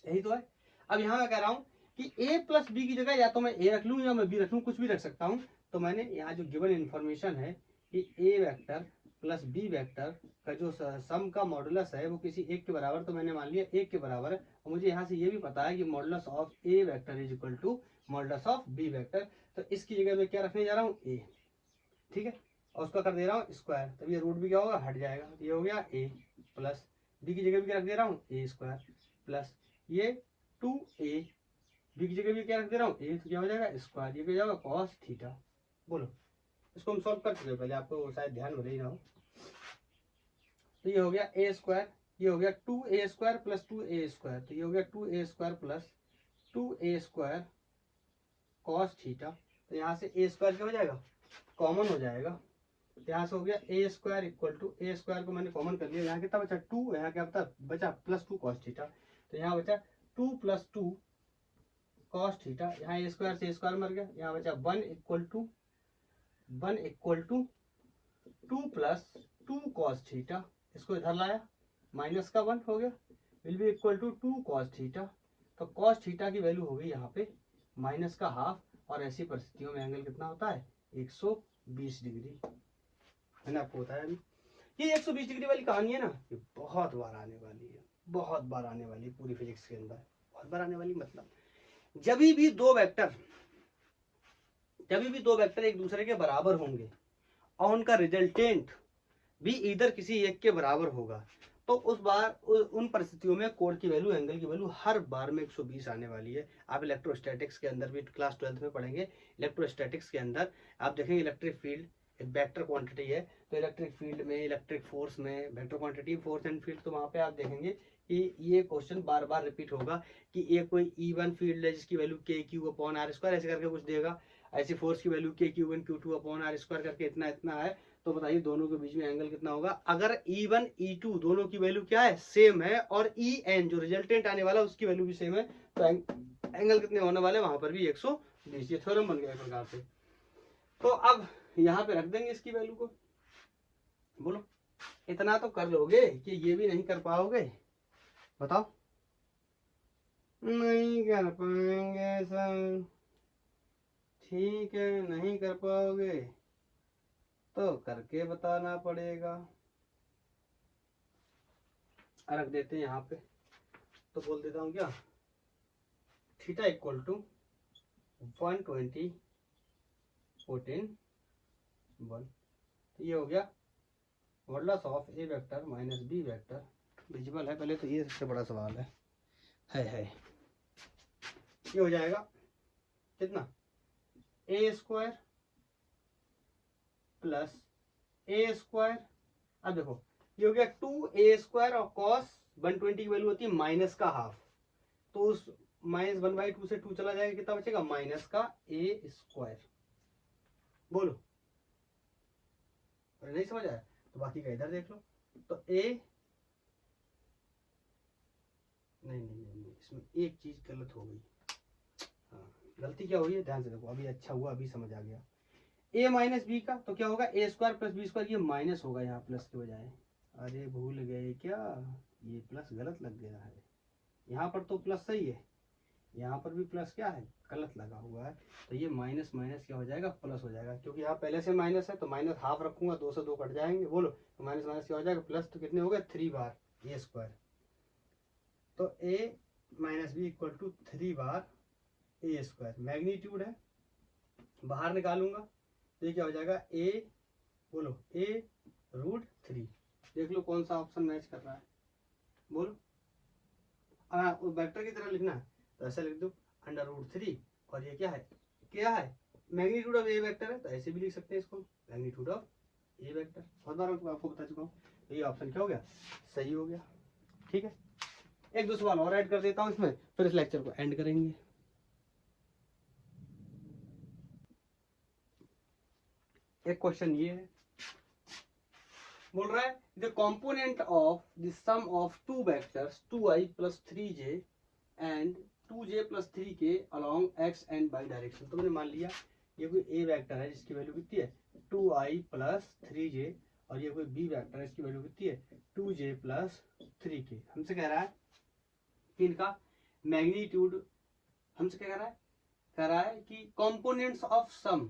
यही तो है। अब यहाँ मैं कह रहा हूँ कि ए प्लस बी की जगह या तो मैं ए रख लूँ या मैं बी रख लूँ, कुछ भी रख सकता हूँ। तो मैंने यहाँ जो गिवन इन्फॉर्मेशन है कि ए वेक्टर प्लस बी वेक्टर का जो सम का मॉडुलस है वो किसी एक के बराबर, तो मैंने मान लिया एक के बराबर है। और मुझे यहाँ से ये भी पता है कि modulus of A vector is equal to modulus of b vector. तो इसकी जगह मैं क्या रखने जा रहा हूँ, ए, ठीक है, और उसका कर दे रहा हूँ स्क्वायर, तब ये रूट भी क्या होगा, हट जाएगा। तो ये हो गया ए प्लस बी की जगह भी क्या रख दे रहा हूँ, ए स्क्वायर प्लस ये 2a, बी की जगह भी क्या रख दे रहा हूँ, ए, तो क्या हो जाएगा स्क्वायर, ये क्या जाएगा कॉस थीटा। बोलो, इसको हम सॉल्व कर चुके हैं पहले, आपको शायद ध्यान में नहीं रहा हो। तो ये हो गया ए स्क्वायर, ये हो गया 2a square plus 2a square, तो ये हो गया 2a square plus 2a square cos theta. तो यहाँ से ए स्क्वायर क्या हो जाएगा, कॉमन हो जाएगा। तो यहाँ से हो गया ए square equal to, A square को मैंने कॉमन कर लिया, यहाँ कितना बचा 2, यहाँ क्या बचा प्लस 2 कॉस थीटा। तो यहाँ बचा 2 प्लस 2 कॉस थीटा, यहाँ ए स्क्वायर से स्क्वायर मर गया, यहाँ बचा 1 equal to 2 plus 2 cos theta, इसको इधर लाया माइनस का 1 हो गया, will be equal to 2 cos theta. तो कॉस थीटा की वैल्यू हो गई यहाँ पे माइनस का हाफ, और ऐसी परिस्थितियों में एंगल कितना होता है 120 डिग्री, मैंने आपको बताया अभी। ये 120 डिग्री वाली कहानी है ना, ये बहुत बार आने वाली है, बहुत बार आने वाली है पूरी फिजिक्स के अंदर, बहुत बार आने वाली। मतलब जब भी दो वेक्टर एक दूसरे के बराबर होंगे और उनका रिजल्टेंट भी इधर किसी एक के बराबर होगा, तो उस बार उन परिस्थितियों में कोण की वैल्यू, एंगल की वैल्यू हर बार में 120 आने वाली है। आप इलेक्ट्रोस्टैटिक्स के अंदर भी क्लास 12th में पढ़ेंगे। इलेक्ट्रोस्टैटिक्स के अंदर आप देखेंगे इलेक्ट्रिक फील्ड एक वेक्टर क्वांटिटी है, तो इलेक्ट्रिक फील्ड में, इलेक्ट्रिक फोर्स में vector quantity, force and field, तो वहां पे आप देखेंगे कि ये क्वेश्चन बार बार रिपीट होगा कि ये कोई E1 फील्ड है जिसकी वैल्यू के क्यू अपॉन आर स्क्वायर ऐसे करके कुछ देगा, ऐसी फोर्स की वैल्यू के Q1 Q2 upon are square करके इतना इतना है। तो बताइए दोनों के बीच में एंगल कितना होगा। अगर E1 E2 दोनों की वैल्यू क्या है, सेम है, और En जो रिजल्टेंट आने वाला उसकी वैल्यू भी सेम है, तो एंगल कितने होने वाले वहां पर भी 120। ये थ्योरम बन गया एक प्रकार से। तो अब यहाँ पे रख देंगे इसकी वैल्यू को। बोलो, इतना तो कर लोगे कि ये भी नहीं कर पाओगे, बताओ। नहीं कर पाएंगे सर, ठीक है, नहीं कर पाओगे तो करके बताना पड़ेगा। रख देते हैं यहाँ पे, तो बोल देता हूँ क्या, थीटा इक्वल टू 120 14 1। ये हो गया modulus of A vector minus b vector. Visible है पहले तो, ये सबसे बड़ा सवाल है। ये हो जाएगा कितना, ए स्क्वायर प्लस ए स्क्वायर। अब देखो ये हो गया 2a स्क्वायर, और कॉस 120 की वैल्यू होती है माइनस का हाफ, तो उस -1/2 से 2 चला जाएगा, कितना बचेगा माइनस का ए स्क्वायर। बोलो, अरे नहीं समझ आया तो बाकी का इधर देख लो। तो ए नहीं, इसमें एक चीज गलत हो गई। हाँ, गलती क्या हुई है ध्यान से देखो, अभी अच्छा हुआ, अभी समझ आ गया। ए माइनस बी का तो क्या होगा, ए स्क्वायर प्लस बी स्क्वायर, ये माइनस होगा यहाँ प्लस के बजाय। अरे भूल गए क्या, ये प्लस गलत लग गया है, यहाँ पर तो प्लस सही है, यहाँ पर भी प्लस क्या है, गलत लगा हुआ है। तो ये माइनस माइनस क्या हो जाएगा, प्लस हो जाएगा, क्योंकि यहाँ पहले से माइनस है तो माइनस हाफ रखूंगा, 2 से 2 कट जाएंगे। बोलो, तो माइनस माइनस क्या हो जाएगा प्लस, तो कितने हो गए 3 बार ए स्क्वायर। तो ए माइनस बी इक्वल टू 3 बार ए स्क्वायर, मैग्नीट्यूड है, बाहर निकालूंगा तो ये क्या हो जाएगा ए, बोलो ए √3। देख लो कौन सा ऑप्शन मैच कर रहा है, बोलो। वेक्टर की तरह लिखना है तो ऐसा लिख दो √3, और ये क्या है मैग्नीट्यूड ऑफ ए वेक्टर है, तो ऐसे भी लिख सकते हैं इसको, मैग्नीट्यूड ऑफ ए वेक्टर। बहुत बार आपको बता चुका हूँ। तो ये ऑप्शन क्या हो गया, सही हो गया। ठीक है, एक दो सवाल और ऐड कर देता हूँ इसमें, फिर इस लेक्चर को एंड करेंगे। एक क्वेश्चन ये है, बोल रहा है the component of the sum of 2 vectors 2i + 3j and 2j + 3k along x and y direction. तो मैंने मान लिया ये कोई ए वेक्टर है जिसकी वैल्यू कितनी है 2i + 3j, और ये कोई बी वेक्टर है इसकी वैल्यू कितनी है 2j + 3k। हमसे कह रहा है कि इनका मैग्नीट्यूड हमसे क्या कह रहा है कि components of sum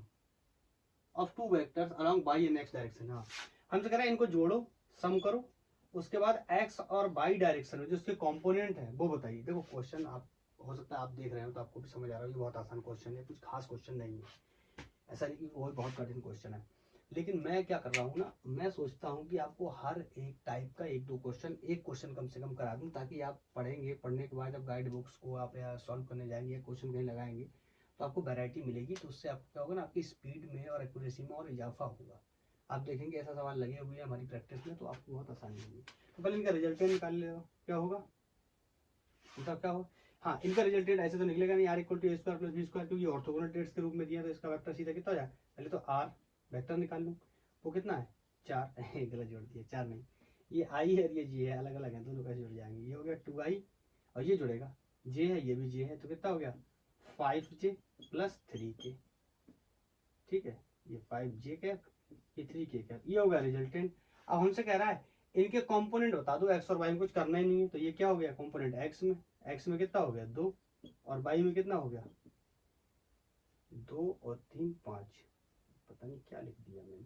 of two vectors along y and x direction. हाँ, हमसे कह रहा है इनको जोड़ो, सम करो, उसके बाद एक्स और वाई डायरेक्शन में जो उसके कंपोनेंट है वो बताइए। देखो क्वेश्चन आप हो सकता है आप देख रहे हो तो आपको भी समझ आ रहा है, बहुत आसान क्वेश्चन है, कुछ खास क्वेश्चन नहीं है, ऐसा नहीं कि वो बहुत कठिन क्वेश्चन है। लेकिन मैं क्या कर रहा हूँ ना, मैं सोचता हूँ कि आपको हर एक टाइप का एक दो क्वेश्चन, एक क्वेश्चन कम से कम करा दूँ, ताकि आप पढ़ेंगे, पढ़ने के बाद जब गाइड बुक्स को आप या सॉल्व करने जाएंगे, क्वेश्चन कहीं लगाएंगे तो आपको वैरायटी मिलेगी। तो उससे आपको क्या होगा ना, आपकी स्पीड में और एक्यूरेसी में और इजाफा होगा। आप देखेंगे ऐसा सवाल लगे हुए हैं हमारी प्रैक्टिस में तो आपको बहुत आसानी होगी। तो पहले इनका रिजल्टेंट निकाल ले, क्या होगा, मतलब क्या होगा। हाँ, इनका रिजल्टेंट ऐसे तो निकलेगा नहीं, r equal to A square plus B square, क्योंकि ऑर्थोगोनल ट्रेड्स के रूप में दिया तो इसका वेक्टर सीधा कितना हो जाए। पहले तो आर वेक्टर निकाल लूँ, वो कितना है 4 गलत जोड़ दिया, 4 नहीं, ये आई है और ये जे है, अलग अलग है, दोनों कैसे जुड़ जाएंगे। ये हो गया 2i और ये जुड़ेगा, जे है ये भी जे है, तो कितना हो गया 5j प्लस 3k। ठीक है, ये 5j कैप, ये 3k कैप, ये होगा रिजल्टेंट। अब हमसे कह रहा है इनके कंपोनेंट बता दो, एक्स और वाई में कुछ करना ही नहीं है, तो ये क्या हो गया कंपोनेंट एक्स में कितना हो गया 2 और वाई में कितना हो गया 2 और 3 5, पता नहीं क्या लिख दिया मैंने,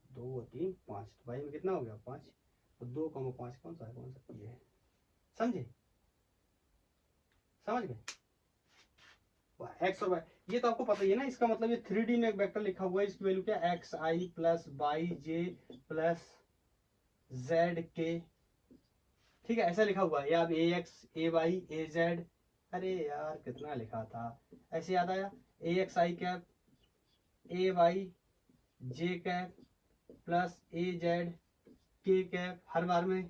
2 और 3 5, तो वाई में कितना हो गया 5 और 2,5 कौन सा है, कौन सा ये है, समझे, समझ गए। एक्स और वाई ये तो आपको पता ही है ना, इसका मतलब ये 3D में एक वेक्टर लिखा हुआ है, इसकी वैल्यू क्या है x i plus y j plus z k. ठीक है, ऐसा लिखा हुआ है, या अब a x a y a z, अरे यार कितना लिखा था, ऐसे याद आया, a x i cap a y j cap plus a z k cap. हर बार में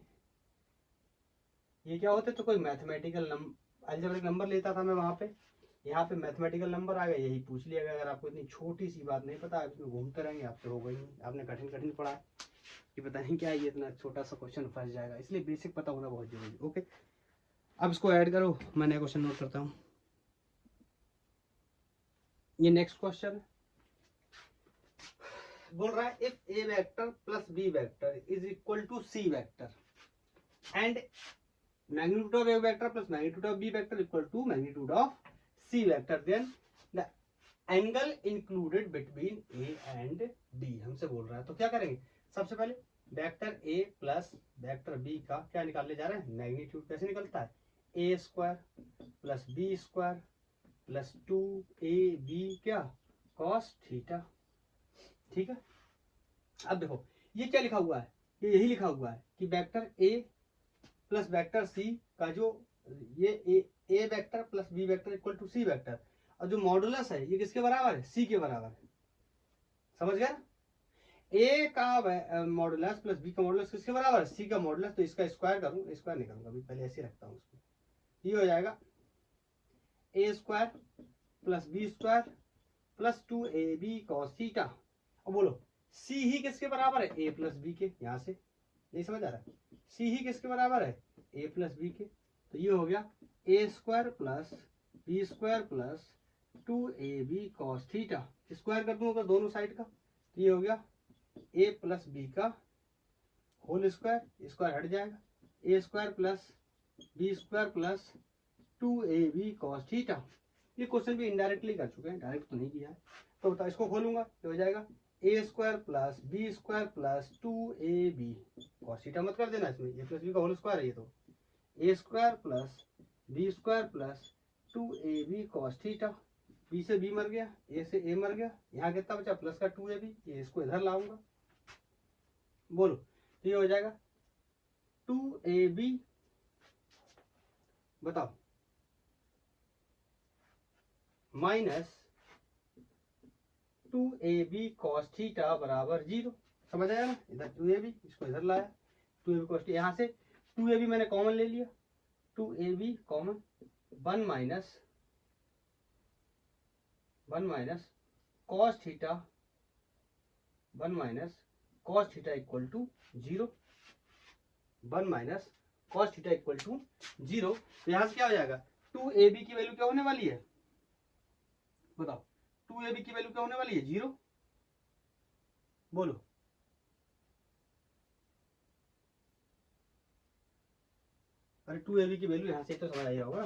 ये क्या होते, तो कोई मैथमेटिकल नंबर, अलजेब्रिक नंबर लेता था मैं वहां पे, यहाँ पे मैथमेटिकल नंबर आ गया, यही पूछ लिया गया। अगर आपको इतनी छोटी सी बात नहीं पता, आप इसमें घूमते रहेंगे, आपसे होगा ही नहीं। आपने कठिन कठिन पढ़ा है, ये पता नहीं क्या है, ये इतना छोटा सा क्वेश्चन फंस जाएगा, इसलिए बेसिक पता होना बहुत जरूरी। ओके, अब इसको ऐड करो, मैं नया क्वेश्चन नोट करता हूँ। ये नेक्स्ट क्वेश्चन है, बोल रहा है if a vector plus B vector is equal to c vector and magnitude of a vector plus magnitude of b vector equal to magnitude of c vector, then the angle included between a and b हमसे बोल रहा है। तो क्या करेंगे, सबसे पहले vector a plus vector b का क्या निकालने जा रहे हैं, मैग्नीट्यूड। कैसे निकलता है, a square plus B square plus 2ab क्या cos थीटा। ठीक है, अब देखो ये क्या लिखा हुआ है, ये यही लिखा हुआ है कि vector a plus vector c का जो ये a vector plus B vector equal to c vector, और जो मॉडुलस है ये किसके बराबर है, सी के बराबर है। समझ गया, ए का मॉडुलस प्लस बी का मॉडुलस किसके बराबर है, सी का मॉडुलस। तो इसका स्क्वायर करूँ, स्क्वायर नहीं करूंगा अभी, पहले ऐसे रखता हूँ उसको, ये हो जाएगा ए square plus B square plus 2ab cos theta. अब बोलो सी ही किसके बराबर है, ए प्लस बी के, यहां से नहीं समझ आ रहा है, सी ही किसके बराबर है, ए प्लस बी के। तो ये हो गया ए square plus B square plus 2ab cos theta, square कर दूंगा दोनों साइड का, तो ये हो गया ए प्लस बी का होल स्क्वायर, स्क्वायर हट जाएगा, ए square plus B square plus 2ab cos theta. ये क्वेश्चन भी इनडायरेक्टली कर चुके हैं, डायरेक्ट तो नहीं किया है। तो बता, इसको खोलूंगा तो हो जाएगा ए square plus B square plus 2ab cos theta, मत कर देना इसमें, ए प्लस बी का होल स्क्वायर है ये, तो a square plus B square plus 2ab cos theta. B से बी मर गया, ए से ए मर गया, यहाँ कितना बचा प्लस का 2ab, ये इसको इधर लाऊंगा, बोलो तो ये हो जाएगा 2ab, बताओ माइनस 2ab cos थीटा बराबर 0। समझ आया ना, इधर 2ab, इसको इधर लाया, 2ab cos थीटा, यहाँ से 2ab मैंने कॉमन ले लिया, 2ab common, 1 minus cos theta, 1 minus cos theta equal to 0, 1 minus cos theta equal to 0। तो यहाँ से क्या हो जाएगा, 2ab की वैल्यू क्या होने वाली है, बताओ 2ab की वैल्यू क्या होने वाली है, 0। बोलो अरे 2ab की वैल्यू यहाँ से तो समझ आया होगा,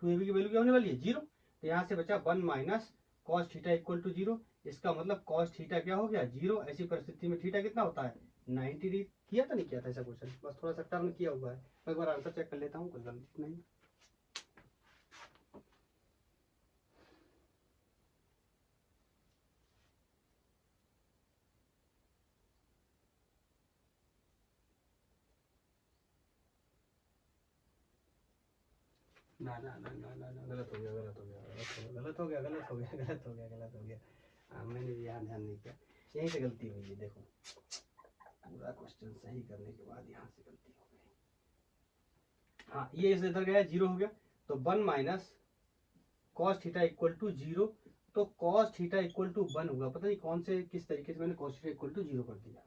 2ab की वैल्यू क्या होने वाली है 0। तो यहाँ से बचा 1 minus cos theta equal to 0। इसका मतलब कॉस थीटा क्या हो गया 0। ऐसी परिस्थिति में थीटा कितना होता है 90 डिग्री। किया था नहीं किया था ऐसा क्वेश्चन, बस थोड़ा सा टर्न किया हुआ है। मैं एक बार आंसर चेक कर लेता हूँ, कोई गलती नहीं। ना ना ना ना ना ना, गलत हो गया गलत हो गया गलत हो गया गलत हो गया गलत हो गया गलत हो गया। मैंने भी ध्यान नहीं किया, यहीं से गलती हुई है। देखो पूरा क्वेश्चन सही करने के बाद यहाँ से गलती हो गई। हाँ ये इस इधर गया 0 हो गया। तो 1 minus cos theta equal to 0। तो कॉस थीटा इक्वल टू 1 होगा। पता नहीं कौन से किस तरीके से मैंने कॉस थीटा इक्वल टू 0 कर दिया।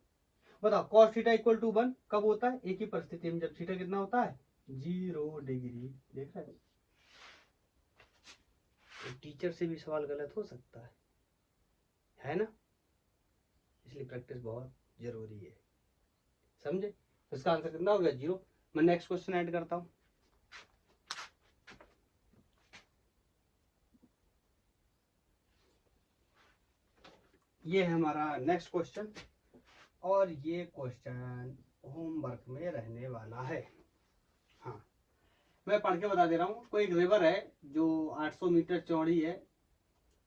बताओ कॉस थीटा इक्वल टू 1 कब होता है, एक ही परिस्थिति में, जब थीटा कितना होता है 0 डिग्री। देख रहे हैं तो टीचर से भी सवाल गलत हो सकता है ना, इसलिए प्रैक्टिस बहुत जरूरी है, समझे। तो इसका आंसर कितना हो गया 0। मैं नेक्स्ट क्वेश्चन ऐड करता हूं। ये है हमारा नेक्स्ट क्वेश्चन, और ये क्वेश्चन होमवर्क में रहने वाला है। हाँ मैं पढ़ के बता दे रहा हूँ। कोई एक रिवर है जो 800 मीटर चौड़ी है,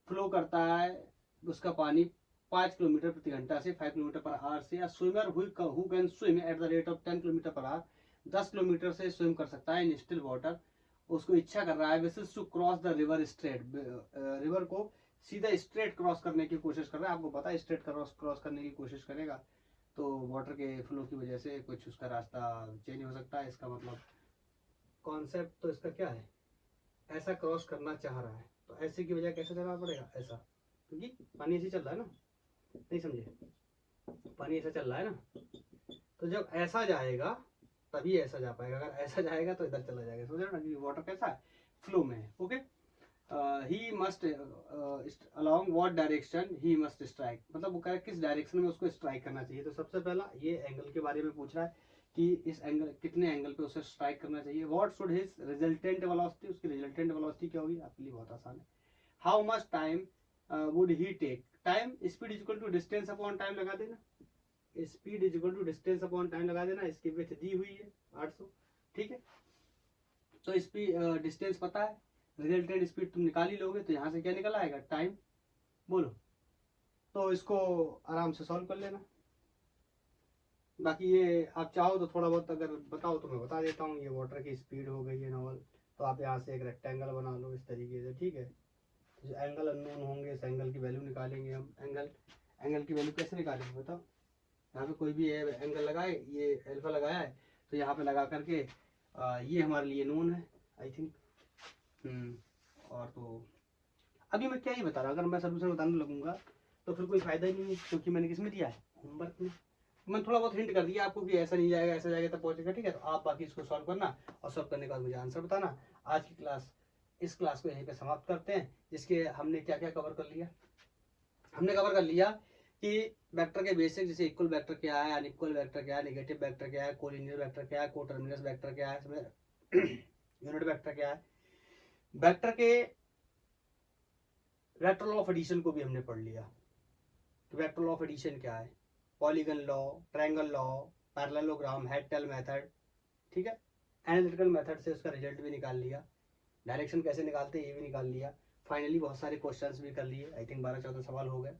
फ्लो करता है, उसका पानी 5 किलोमीटर प्रति घंटा से 5 किलोमीटर पर आवर से। Swimmer who can swim at the rate of 10 kilometre per our, 10 kilometre से स्विम कर सकता है इन स्टिल वाटर। उसको इच्छा कर रहा है wishes to cross the river straight, river को सीधा स्ट्रेट क्रॉस करने की कोशिश कर रहा है। आपको पता है स्ट्रेट क्रॉस करने की कोशिश करेगा तो वाटर के फ्लो की वजह से कुछ उसका रास्ता चेंज हो सकता है। इसका मतलब कॉन्सेप्ट तो इसका क्या है, ऐसा क्रॉस करना चाह रहा है। तो ऐसे की वजह कैसे चलना पड़ेगा ऐसा, क्योंकि पानी ऐसे चल रहा है ना, नहीं समझे, पानी ऐसा चल रहा है ना। तो जब ऐसा जाएगा तभी ऐसा जा पाएगा, अगर ऐसा जाएगा तो इधर चला जाएगा। समझ रहे हो ना कि वाटर कैसा है फ्लो में है। Okay he must along what direction he must strike, मतलब वो कह किस डायरेक्शन में उसको स्ट्राइक करना चाहिए। तो सबसे पहला ये एंगल के बारे में पूछ रहा है कि इस एंगल कितने एंगल पे उसे स्ट्राइक करना चाहिए। What should his resultant velocity, उसकी रिजल्टेंट वेलोसिटी क्या होगी, आपके लिए बहुत आसान है। How much time would he take, time speed is equal to distance upon time लगा देना, speed is equal to distance upon time लगा देना। इसकी विड्थ दी हुई है 800, ठीक है। तो स्पीड डिस्टेंस पता है, रिजल्टेंट स्पीड तुम निकाल ही लोगे, तो यहाँ से क्या निकल आएगा टाइम, बोलो। तो इसको आराम से सॉल्व कर लेना। बाकी ये आप चाहो तो थोड़ा बहुत अगर बताओ तो मैं बता देता हूँ। ये वाटर की स्पीड हो गई है नॉर्मल, तो आप यहाँ से एक रेक्टेंगल बना लो इस तरीके से, ठीक है। जो एंगल अननोन होंगे इस एंगल की वैल्यू निकालेंगे हम। एंगल की वैल्यू कैसे निकालेंगे बताओ। यहाँ पे कोई भी एंगल लगाए, ये अल्फा लगाया है तो यहाँ पे लगा करके ये हमारे लिए नोन है आई थिंक। और तो अभी मैं क्या ही बता रहा हूँ, अगर मैं सोल्यूशन बताने लगूंगा तो फिर कोई फायदा ही नहीं है, क्योंकि मैंने किसमें दिया है होमवर्क में। मैंने थोड़ा बहुत हिंट कर दिया आपको कि ऐसा नहीं जाएगा ऐसा जाएगा तब पहुंचेगा, ठीक है। तो आप बाकी इसको सॉल्व करना, और सॉल्व करने के बाद मुझे आंसर बताना। आज की क्लास, इस क्लास को यहीं पे समाप्त करते हैं, जिसके हमने क्या क्या कवर कर लिया। हमने कवर कर लिया कि वेक्टर के बेसिक, जैसे इक्वल वेक्टर क्या है, अनइक्वल वेक्टर क्या है, नेगेटिव वेक्टर क्या है, कोलिनियर वेक्टर क्या है, कोटर्मिनस वेक्टर क्या है, यूनिट वेक्टर क्या है। वेक्टर के वेक्टर लॉ ऑफ एडिशन को भी हमने पढ़ लिया। तो वेक्टर लॉ ऑफ एडिशन क्या है, polygon law, triangle law, parallelogram, head-tell method, ठीक है। एनालिटिकल मेथड से उसका रिजल्ट भी निकाल लिया, डायरेक्शन कैसे निकालते हैं ये भी निकाल लिया। फाइनली बहुत सारे क्वेश्चंस भी कर लिए, आई थिंक 12-14 सवाल हो गए।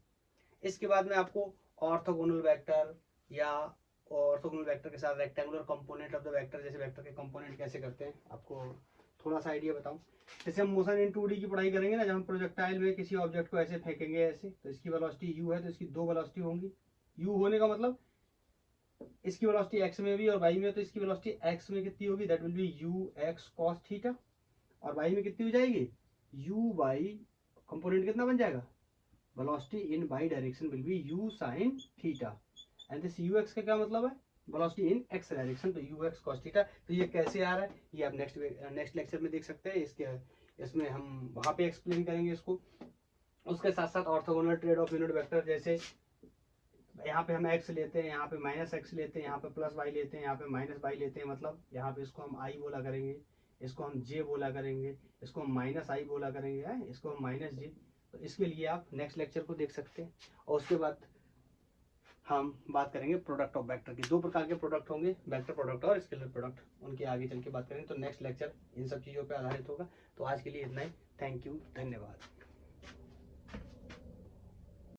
इसके बाद में आपको ऑर्थोगोनल वेक्टर या ऑर्थोगोनल वेक्टर के साथ rectangular component of the vector, जैसे वेक्टर के कंपोनेंट कैसे करते हैं आपको थोड़ा सा आइडिया बताऊं। जैसे हम मोशन इन 2D की पढ़ाई करेंगे ना, जब हम प्रोजेक्टाइल में किसी ऑब्जेक्ट को ऐसे फेंकेंगे ऐसे, तो इसकी वेलोसिटी u है तो इसकी दो वेलोसिटी होंगी। u होने का मतलब इसकी वेलोसिटी x में भी और y में, तो इसकी वेलोसिटी x में कितनी होगी, that will B u x cos theta, और y में कितनी हो जाएगी u y, कंपोनेंट कितना बन जाएगा, velocity in by direction will be u sin theta, and this ux का क्या मतलब है, वेलोसिटी इन x डायरेक्शन, तो ux cos थीटा। तो ये कैसे आ रहा है ये आप नेक्स्ट लेक्चर में देख सकते हैं। इसमें हम वहां पे एक्सप्लेन करेंगे इसको। उसके साथ साथ orthogonal trade off unit vector, जैसे यहाँ पे हम x लेते हैं, यहाँ पे माइनस x लेते हैं, यहाँ पे प्लस y लेते हैं, यहाँ पे माइनस y लेते हैं, मतलब यहाँ पे इसको हम i बोला करेंगे, इसको हम जे बोला करेंगे, इसको हम माइनस आई बोला करेंगे, है इसको हम माइनस जे। तो इसके लिए आप नेक्स्ट लेक्चर को देख सकते हैं। और उसके बाद हम बात करेंगे प्रोडक्ट ऑफ वेक्टर की। 2 प्रकार के प्रोडक्ट होंगे, वेक्टर प्रोडक्ट और स्केलर प्रोडक्ट, उनके आगे चल के बात करेंगे। तो नेक्स्ट लेक्चर इन सब चीज़ों पे आधारित होगा। तो आज के लिए इतना ही। थैंक यू, धन्यवाद।